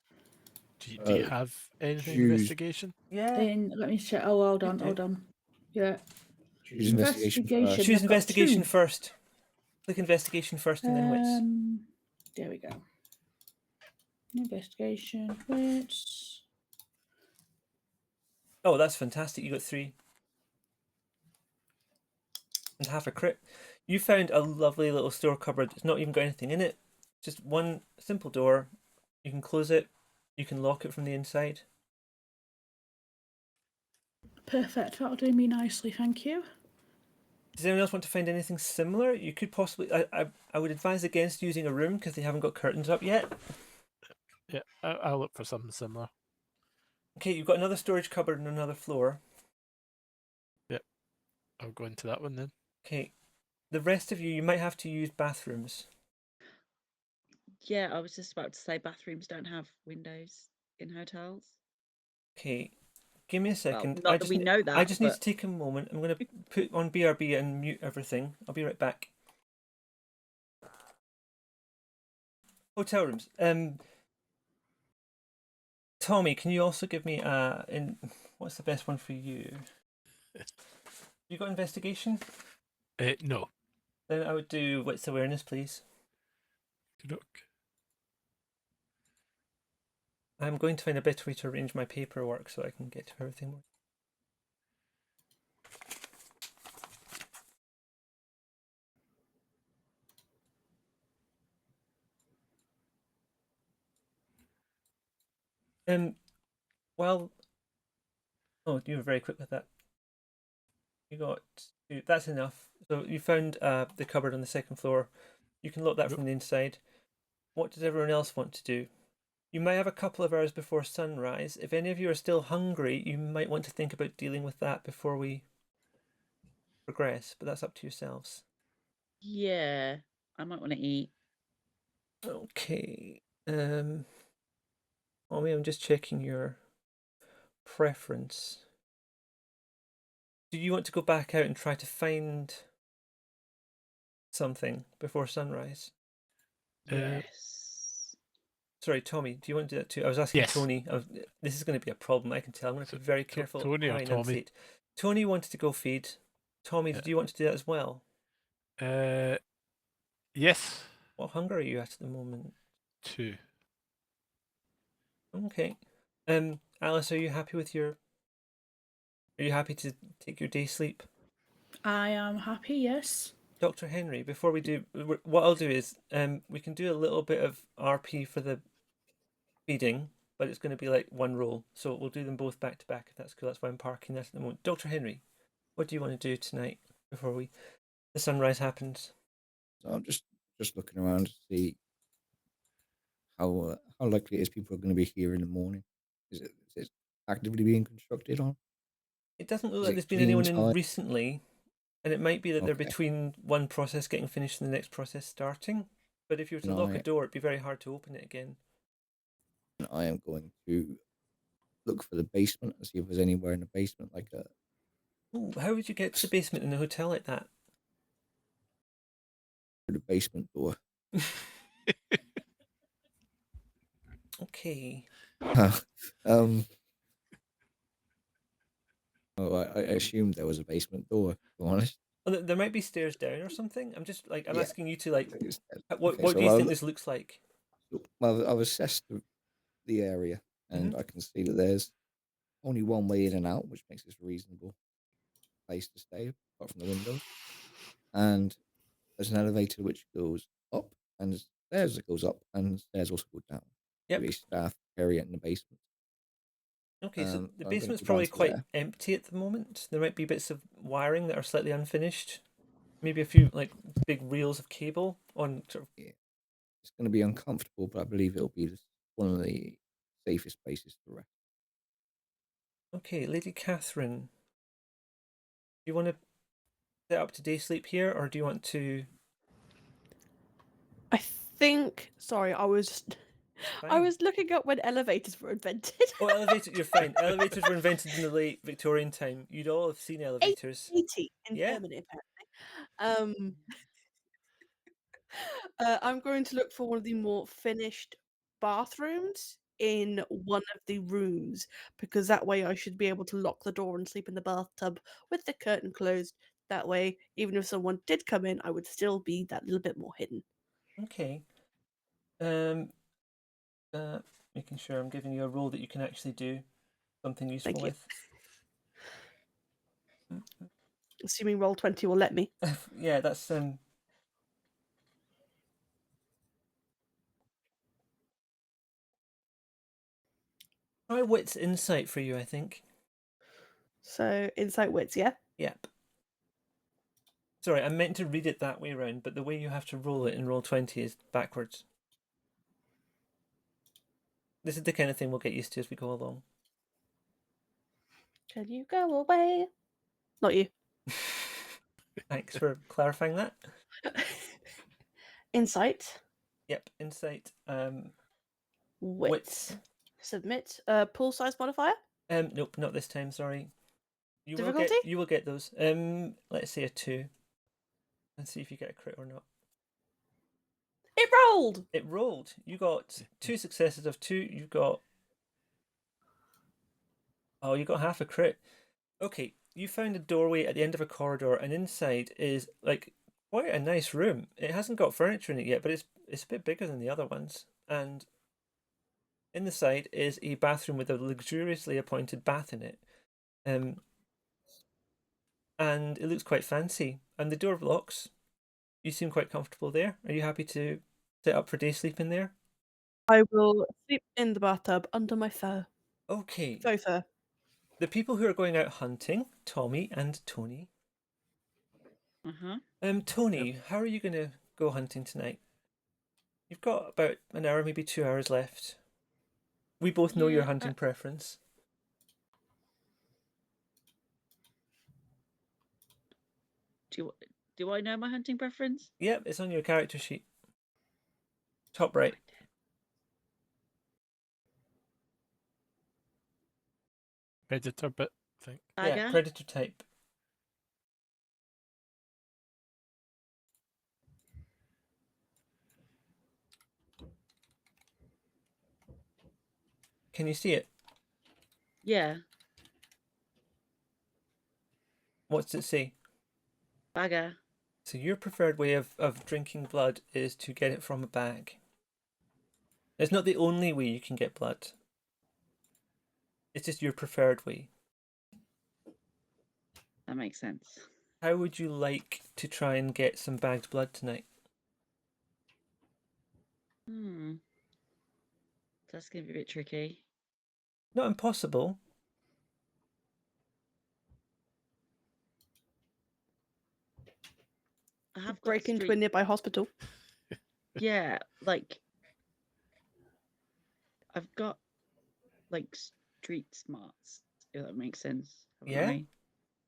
Do you have anything
choose-
investigation?
Yeah.
Let me check. Oh, hold on,
do.
hold on. Yeah.
Choose investigation first.
Choose
I've got
investigation
2.
first. Click investigation first and then wits.
There we go. Investigation, wits.
Oh, that's fantastic. You got 3. And half a crit. You found a lovely little store cupboard. It's not even got anything in it. Just one simple door. You can close it. You can lock it from the inside.
Perfect. That'll do me nicely, thank you.
Does anyone else want to find anything similar? You could possibly. I would advise against using a room because they haven't got curtains up yet.
Yeah, I'll look for something similar.
Okay, you've got another storage cupboard on another floor.
Yep, I'll go into that one then.
Okay, the rest of you might have to use bathrooms.
Yeah, I was just about to say bathrooms don't have windows in hotels.
Okay, give me a second.
Not that we know that.
I just need
but-
to take a moment. I'm going to put on BRB and mute everything. I'll be right back. Hotel rooms. Tommy, can you also give me what's the best one for you? You got investigation?
No.
Then I would do wits awareness, please.
Good luck.
I'm going to find a better way to arrange my paperwork so I can get to everything more. Well, oh, you were very quick with that. You got 2. That's enough. So you found the cupboard on the second floor. You can lock that from the inside. What does everyone else want to do? You might have a couple of hours before sunrise. If any of you are still hungry, you might want to think about dealing with that before we progress, but that's up to yourselves.
Yeah, I might want to eat.
Okay. I'm just checking your preference. Do you want to go back out and try to find something before sunrise?
Yes.
Sorry, Tommy, do you want to do that too? I was asking
Yes.
Tony. This is going to be a problem, I can tell. I'm going to be very careful
Tony
how
or
I
Tommy?
enunciate. Tony wanted to go feed. Tommy, did you want to do that as well?
Yes.
What hunger are you at the moment?
2.
Okay. Alice, are you happy with your... Are you happy to take your day sleep?
I am happy, yes.
Dr. Henry, before we do... What I'll do is, we can do a little bit of RP for the feeding, but it's going to be like one roll. So we'll do them both back to back if that's cool. That's why I'm parking that at the moment. Dr. Henry, what do you want to do tonight before the sunrise happens?
So I'm just looking around to see how likely it is people are going to be here in the morning. Is it actively being constructed on?
It doesn't look
Is
like
it
there's been
clean
anyone in
inside?
recently, and it might be that they're
Okay.
between one process getting finished and the next process starting. But if you were to
No,
lock a door, it'd be very hard to open it again.
I am going to look for the basement and see if there's anywhere in the basement like a
Ooh, how would you get to the basement in a hotel like that?
the basement door.
Okay.
Oh, I assumed there was a basement door. To be honest.
Well, there might be stairs down or something. I'm
Yeah.
asking you to like.
It's-
What
okay,
what
so
do you think this looks like?
Well, I've assessed the area, and I can see that there's only one way in and out, which makes this a reasonable place to stay, apart from the windows. And there's an elevator which goes up, and there's stairs that goes up, and stairs also go down
Yep.
to a staff area in the basement.
Okay, so the
I'm gonna
basement's
go down
probably
to
quite
there.
empty at the moment. There might be bits of wiring that are slightly unfinished. Maybe a few like big reels of cable on sort of.
It's going to be uncomfortable, but I believe it'll be one of the safest places to rest.
Okay, Lady Catherine, do you want to set up to day sleep here, or do you want to?
I think. Sorry, I was
Fine.
looking up when elevators were invented.
Oh, elevator, you're fine. Elevators were invented in the late Victorian time. You'd all have seen elevators.
1880 in
Yeah.
Germany, apparently. I'm going to look for one of the more finished bathrooms in one of the rooms because that way I should be able to lock the door and sleep in the bathtub with the curtain closed. That way, even if someone did come in, I would still be that little bit more hidden.
Okay. Making sure I'm giving you a role that you can actually do something useful
Thank you.
with.
Assuming roll 20 will let me.
Yeah, that's try wits insight for you, I think.
So insight wits, yeah.
Yep. Sorry, I meant to read it that way around, but the way you have to roll it in roll 20 is backwards. This is the kind of thing we'll get used to as we go along.
Can you go away? Not you.
Thanks for clarifying that.
Insight.
Yep, insight.
Wits. Submit. Pool size modifier.
Nope, not this time. Sorry.
Difficulty?
You will get those. Let's say a 2. Let's see if you get a crit or not.
It rolled.
It rolled. You got 2 successes of 2. You got half a crit. Okay, you found a doorway at the end of a corridor, and inside is like quite a nice room. It hasn't got furniture in it yet, but it's a bit bigger than the other ones. And in the side is a bathroom with a luxuriously appointed bath in it. And it looks quite fancy. And the door locks. You seem quite comfortable there. Are you happy to set up for day sleep in there?
I will sleep in the bathtub under my fur.
Okay.
Faux fur.
The people who are going out hunting, Tommy and Tony. Tony, how are you going to go hunting tonight? You've got about an hour, maybe 2 hours left. We both know your
Yeah,
hunting preference.
do I know my hunting preference?
Yep, it's on your character sheet. Top right.
Predator bit, I think.
Yeah,
Bagger?
predator type. Can you see it?
Yeah,
What's it say?
bagger.
So your preferred way of drinking blood is to get it from a bag. It's not the only way you can get blood. It's just your preferred way.
That makes sense.
How would you like to try and get some bagged blood tonight?
That's gonna be a bit tricky.
Not impossible.
I have got
Break into a
street.
nearby hospital.
Yeah, like I've got like street smarts, if that makes sense. haven't
Yeah?
I?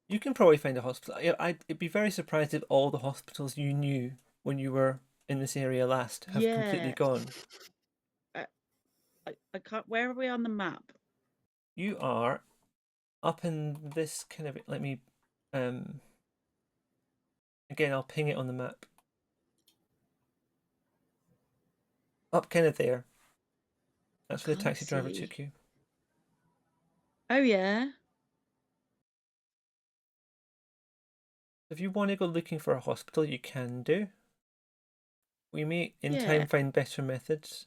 You can probably find a hospital. I'd be very surprised if all the hospitals you knew when you were in this area last have completely
Yeah.
gone.
I can't. Where are we on the map?
You are up in this kind of. Let me. Again, I'll ping it on the map. Up kind of there. That's where the
Can't
taxi driver
see.
took you.
Oh yeah.
If you want to go looking for a hospital, you can do. We may, in
Yeah.
time, find better methods.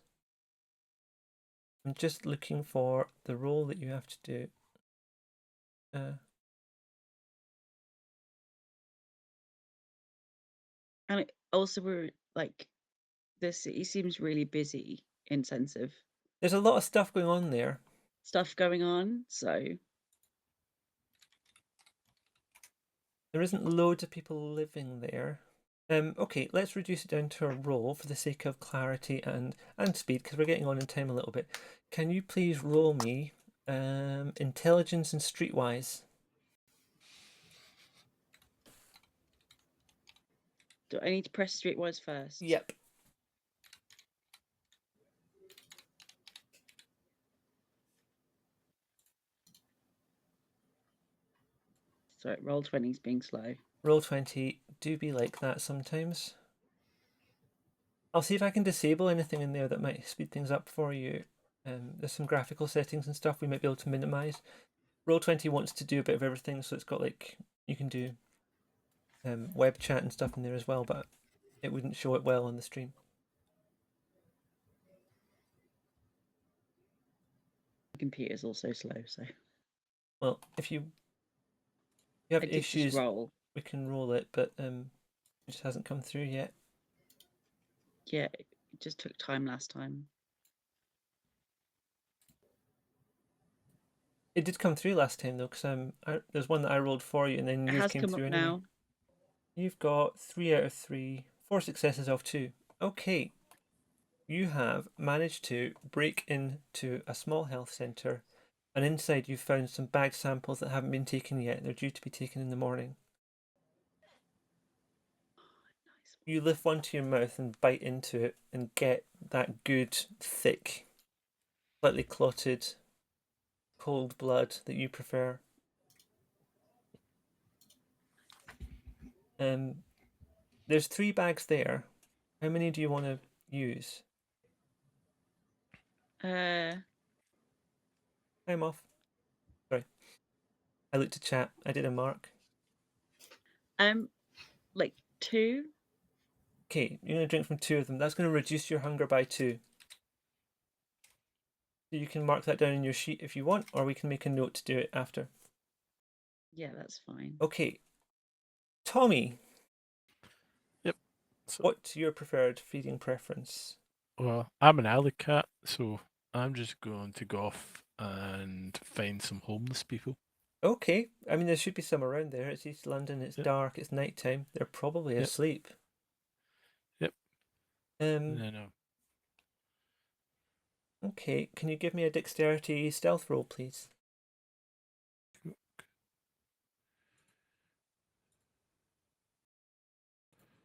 I'm just looking for the role that you have to do.
And also we're like, the city seems really busy in sense of
There's a lot of stuff going on there.
stuff going on. So
There isn't loads of people living there. Okay, let's reduce it down to a roll for the sake of clarity and speed, because we're getting on in time a little bit. Can you please roll me intelligence and streetwise?
do I need to press streetwise first?
Yep.
Sorry, roll 20's being slow.
Roll 20 do be like that sometimes. I'll see if I can disable anything in there that might speed things up for you. There's some graphical settings and stuff we might be able to minimize. Roll 20 wants to do a bit of everything, so it's got like you can do web chat and stuff in there as well, but it wouldn't show it well on the stream.
The computer's also slow, so
Well, if you have
I did
issues,
just roll.
we can roll it, but it just hasn't come through yet.
Yeah, it just took time last time.
It did come through last time though, because there's one that I rolled for you, and then
It
yours
has
came
come
through
up
anyway.
now.
You've got 3 out of 3, 4 successes of 2. Okay. You have managed to break into a small health centre, and inside you've found some bagged samples that haven't been taken yet. They're due to be taken in the morning.
Nice.
You lift one to your mouth and bite into it and get that good, thick, slightly clotted, cold blood that you prefer. There's 3 bags there. How many do you want to use? Time off. Sorry. I looked at chat. I did a mark.
Like 2.
Okay, you're going to drink from 2 of them. That's going to reduce your hunger by 2. So you can mark that down in your sheet if you want, or we can make a note to do it after.
Yeah, that's fine.
Okay. Tommy.
Yep. So,
What's your preferred feeding preference?
well, I'm an alley cat, so I'm just going to go off and find some homeless people.
Okay. I mean, there should be some around there. It's East London. It's dark. It's night time. They're probably asleep.
Yep.
Um.
No.
Okay, can you give me a dexterity stealth roll, please?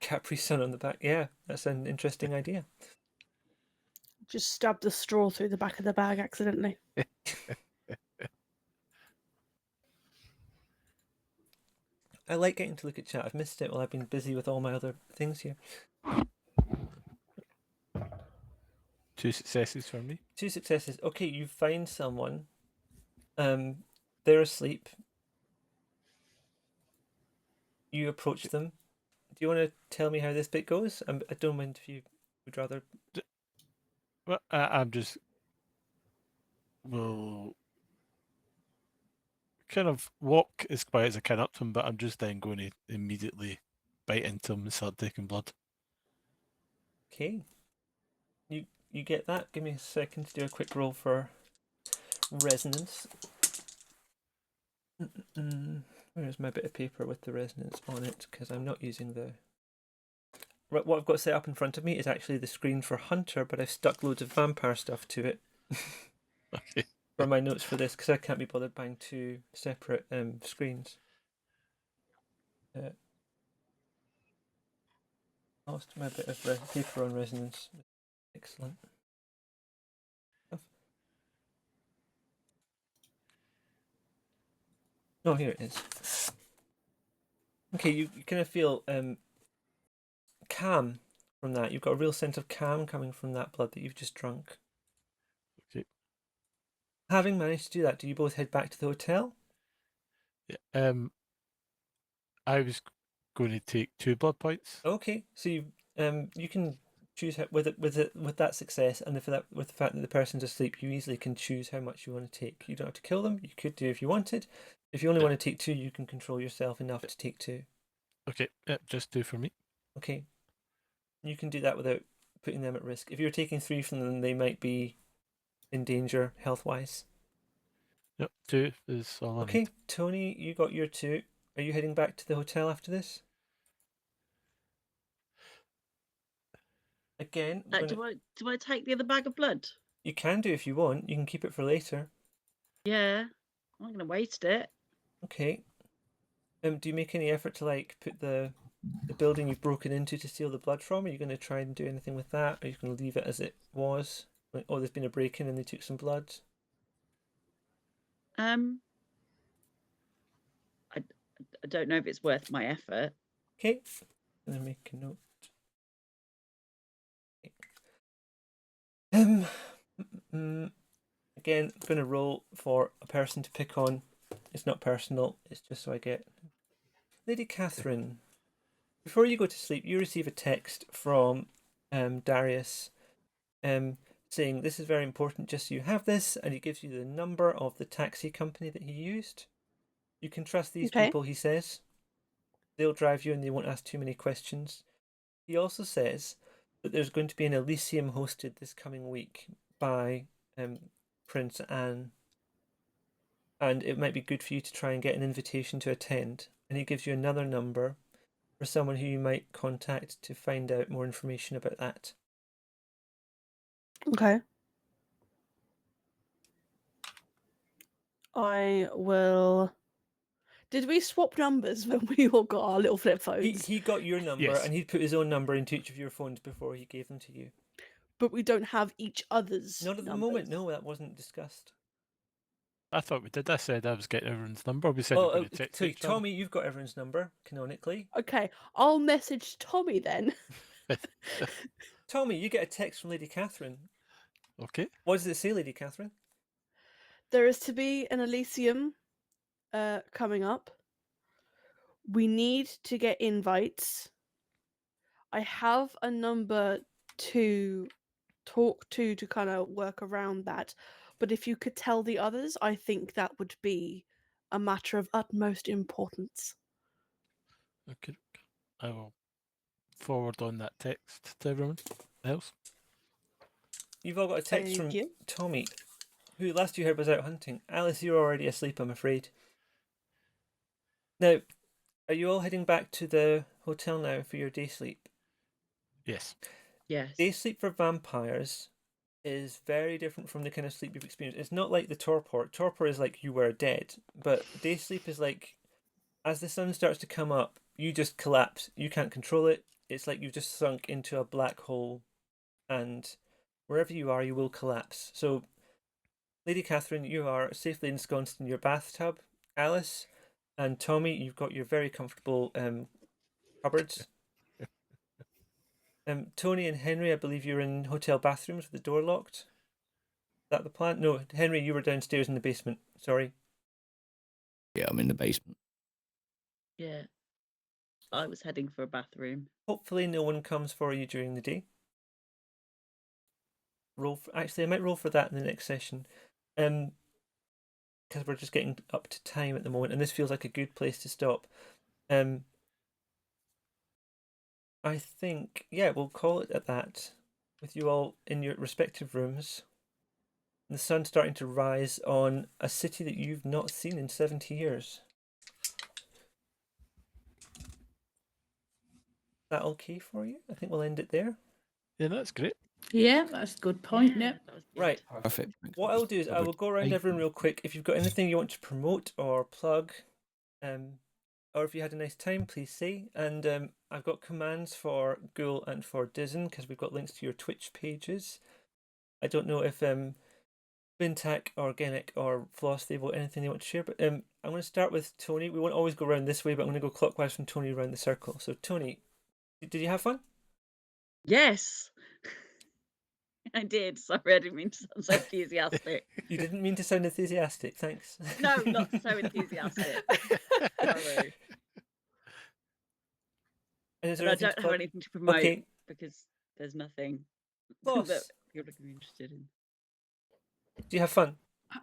Capri Sun on the back. Yeah, that's an interesting idea.
Just stabbed the straw through the back of the bag accidentally.
I like getting to look at chat. I've missed it while I've been busy with all my other things here.
2 successes for me.
2 successes. Okay, you find someone. They're asleep. You approach them. Do you want to tell me how this bit goes? I don't mind if you would rather.
Well, I'm just will kind of walk as quiet as I can up to him, but I'm just then going to immediately bite into him and start taking blood.
Okay. You get that? Give me a second to do a quick roll for resonance. Where's my bit of paper with the resonance on it? Because I'm not using the. Right, what I've got set up in front of me is actually the screen for Hunter, but I've stuck loads of vampire stuff to it.
Okay.
For my notes for this, because I can't be bothered buying 2 separate screens. Lost my bit of paper on resonance. Excellent. Oh, here it is. Okay, you kind of feel calm from that. You've got a real sense of calm coming from that blood that you've just drunk.
Okay.
Having managed to do that, do you both head back to the hotel?
Yeah. I was going to take 2 blood points.
Okay, so you can choose with that success, and with the fact that the person's asleep, you easily can choose how much you want to take. You don't have to kill them. You could do if you wanted. If you only want to take 2, you can control yourself enough to take 2.
Okay, just 2 for me.
Okay, you can do that without putting them at risk. If you're taking 3 from them, they might be in danger health-wise.
Yep, 2 is all I
Okay,
need.
Tony, you got your 2. Are you heading back to the hotel after this? Again,
Do I take the other bag of blood?
you can do if you want. You can keep it for later.
Yeah, I'm not going to waste it.
Okay. Do you make any effort to like put the building you've broken into to steal the blood from? Are you going to try and do anything with that? Or are you going to leave it as it was? Like, oh, there's been a break-in and they took some blood.
I don't know if it's worth my effort.
Okay. I'm going to make a note. Again, I'm going to roll for a person to pick on. It's not personal. It's just so I get. Lady Catherine, before you go to sleep, you receive a text from Darius saying this is very important, just so you have this, and he gives you the number of the taxi company that he used. You can trust these people, he says. They'll drive you and they won't ask too many questions. He also says that there's going to be an Elysium hosted this coming week by Prince Anne, and it might be good for you to try and get an invitation to attend. And he gives you another number for someone who you might contact to find out more information about that.
Okay. I will. Did we swap numbers when we all got our little flip phones?
He got your number,
Yes.
and he'd put his own number into each of your phones before he gave them to you.
But we don't have each other's.
Not at the
numbers.
moment. No, that wasn't discussed.
I thought we did. I said I was getting everyone's number. We said we were going to text
so
each other.
Tommy, you've got everyone's number canonically.
Okay, I'll message Tommy then.
Tommy, you get a text from Lady Catherine.
Okay.
What does it say, Lady Catherine?
There is to be an Elysium coming up. We need to get invites. I have a number to talk to kind of work around that. But if you could tell the others, I think that would be a matter of utmost importance.
Okay. I will forward on that text to everyone else.
You've all got a text
Thank
from
you.
Tommy, who last you heard was out hunting. Alice, you're already asleep, I'm afraid. Now, are you all heading back to the hotel now for your day sleep?
Yes.
Yes.
Day sleep for vampires is very different from the kind of sleep you've experienced. It's not like the torpor. Torpor is like you were dead, but day sleep is like as the sun starts to come up, you just collapse. You can't control it. It's like you've just sunk into a black hole, and wherever you are, you will collapse. So, Lady Catherine, you are safely ensconced in your bathtub. Alice and Tommy, you've got your very comfortable cupboards. Tony and Henry, I believe you're in hotel bathrooms with the door locked. Is that the plan? No, Henry, you were downstairs in the basement. Sorry.
Yeah, I'm in the basement.
Yeah. I was heading for a bathroom.
Hopefully, no one comes for you during the day. Actually, I might roll for that in the next session, because we're just getting up to time at the moment, and this feels like a good place to stop. I think, yeah, we'll call it at that, with you all in your respective rooms. The sun starting to rise on a city that you've not seen in 70 years. Is that okay for you? I think we'll end it there.
Yeah, that's great.
Yeah, that's a good point.
Yeah,
Yep.
that was good.
Right.
Perfect.
What I'll do is I will go around everyone real quick. If you've got anything you want to promote or plug, or if you had a nice time, please say. And I've got commands for Ghoul and for Dizen because we've got links to your Twitch pages. I don't know if Bintak or Genek or Floss, they've got anything they want to share. But I'm going to start with Tony. We won't always go around this way, but I'm going to go clockwise from Tony around the circle. So Tony, did you have fun?
Yes. I did. Sorry, I didn't mean to sound so enthusiastic.
You didn't mean to sound enthusiastic. Thanks.
No, not so enthusiastic. Sorry.
And is
And
there
I
anything
don't
to
have
plug?
anything to promote
Okay.
because there's nothing
Floss,
that people are going to be interested in.
do you have fun?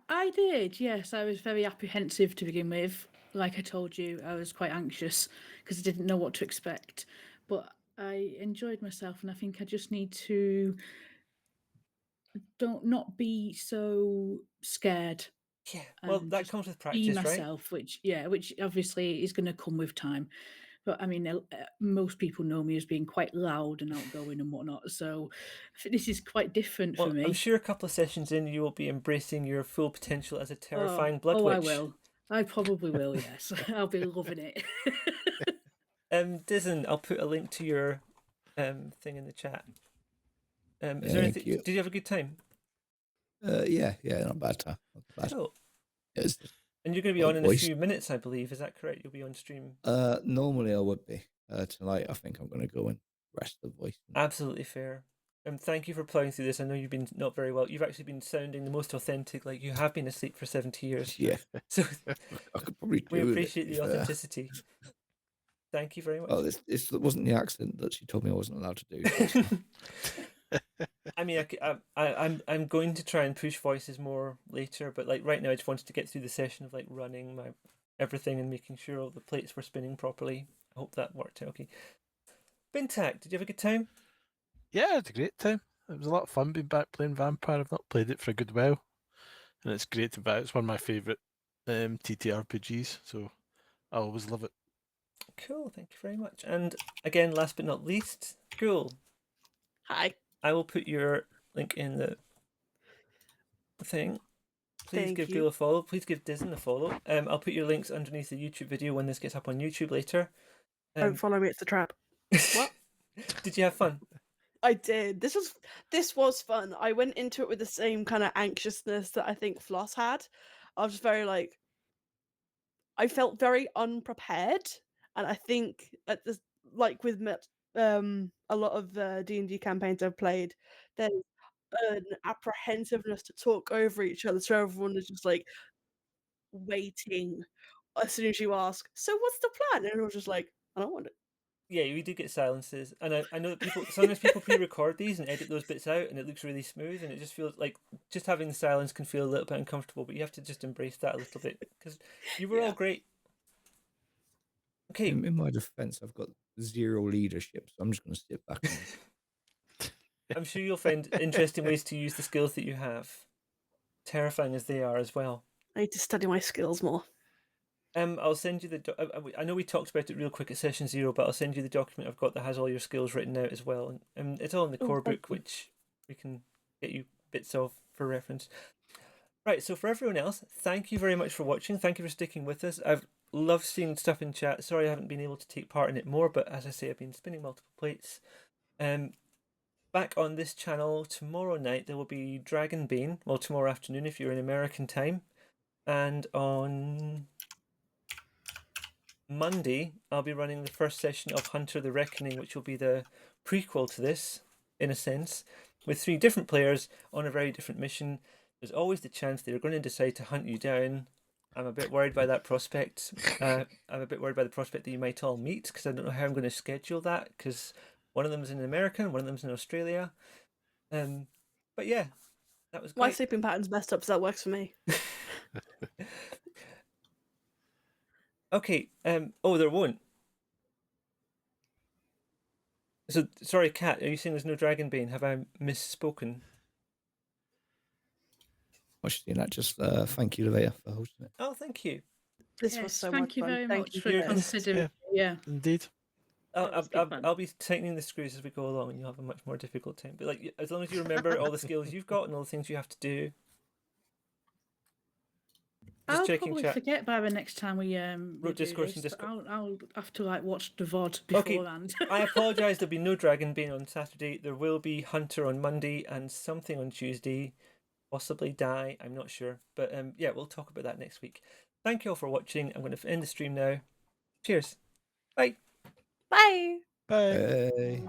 I did, yes. I was very apprehensive to begin with. Like I told you, I was quite anxious because I didn't know what to expect. But I enjoyed myself, and I think I just need to not be so scared.
Yeah. Well,
And
that
just
comes with
be
practice, right?
myself, which obviously is going to come with time. But I mean, most people know me as being quite loud and outgoing and whatnot. So I think this is quite different for
Well,
me.
I'm sure a couple of sessions in, you will be embracing your full potential as a terrifying blood
oh,
witch.
I will. I probably will. Yes, I'll be loving it.
Dizen, I'll put a link to your thing in the chat. Is there
Thank
anything?
you.
Did you have a good time?
Yeah, not bad time. Not bad.
Cool.
It's just,
And you're going to be
Oh,
on in a
voice.
few minutes, I believe. Is that correct? You'll be on stream.
normally I would be. Tonight I think I'm going to go and rest the voice.
Absolutely fair. Thank you for ploughing through this. I know you've been not very well. You've actually been sounding the most authentic, like you have been asleep for 70 years.
Yeah,
So
I could probably do
we
with it,
appreciate
to be
the
fair.
authenticity. Thank you very much.
Oh, this wasn't the accent that she told me I wasn't allowed to do.
I mean, I'm going to try and push voices more later, but like right now, I just wanted to get through the session of like running my everything and making sure all the plates were spinning properly. I hope that worked out okay. Bintak, did you have a good time?
Yeah, I had a great time. It was a lot of fun being back playing Vampire. I've not played it for a good while, and it's great to buy. It's one of my favourite TTRPGs, so I always love it.
Cool, thank you very much. And again, last but not least, Ghoul.
Hi.
I will put your link in the thing. Please
Thank
give
you.
Ghoul a follow. Please give Dizen a follow. I'll put your links underneath the YouTube video when this gets up on YouTube later.
Don't follow me, it's a trap. What?
Did you have fun?
I did. This was fun. I went into it with the same kind of anxiousness that I think Floss had. I was just very like, I felt very unprepared, and I think at this, like with a lot of D&D campaigns I've played, there's an apprehensiveness to talk over each other, so everyone is just like waiting as soon as you ask, so what's the plan? And everyone's just like, I don't want it.
Yeah, we do get silences, and I know that sometimes people pre-record these and edit those bits out, and it looks really smooth, and it just feels like just having the silence can feel a little bit uncomfortable, but you have to just embrace that a little bit because you were all great. Okay,
In my defense, I've got 0 leadership, so I'm just going to sit back.
I'm sure you'll find interesting ways to use the skills that you have, terrifying as they are as well.
I need to study my skills more.
I'll send you I know we talked about it real quick at session 0, but I'll send you the document I've got that has all your skills written out as well, and it's all in the core book, which we can get you bits of for reference. Right, so for everyone else, thank you very much for watching. Thank you for sticking with us. I've loved seeing stuff in chat. Sorry I haven't been able to take part in it more, but as I say, I've been spinning multiple plates. Back on this channel tomorrow night, there will be Dragonbane. Well, tomorrow afternoon if you're in American time. And on Monday, I'll be running the first session of Hunter the Reckoning, which will be the prequel to this, in a sense, with 3 different players on a very different mission. There's always the chance they're going to decide to hunt you down. I'm a bit worried by that prospect. I'm a bit worried by the prospect that you might all meet, because I don't know how I'm going to schedule that, because one of them's in America and one of them's in Australia. But yeah, that was
My
great.
sleeping pattern's messed up, so that works for me.
Okay. Oh, there won't. So sorry, Kat. Are you saying there's no Dragonbane? Have I misspoken?
Much in that, just thank you, Lavaita, for hosting it.
Oh, thank you.
This was
Yes,
so
thank
much
you
fun.
very
Thank
much
you
for
guys.
considering. Yeah.
Indeed.
That was good fun.
I'll be tightening the screws as we go along, and you'll have a much more difficult time. But like, as long as you remember all the skills you've got and all the things you have to do. Just
I'll
checking
probably
chat.
forget by the next time we do
Discourse
this.
and Discord.
I'll have to like watch the VOD
Okay.
beforehand.
I apologise. There'll be no Dragonbane on Saturday. There will be Hunter on Monday and something on Tuesday. Possibly Die. I'm not sure. But yeah, we'll talk about that next week. Thank you all for watching. I'm going to end the stream now. Cheers. Bye.
Bye.
Bye.
Hey.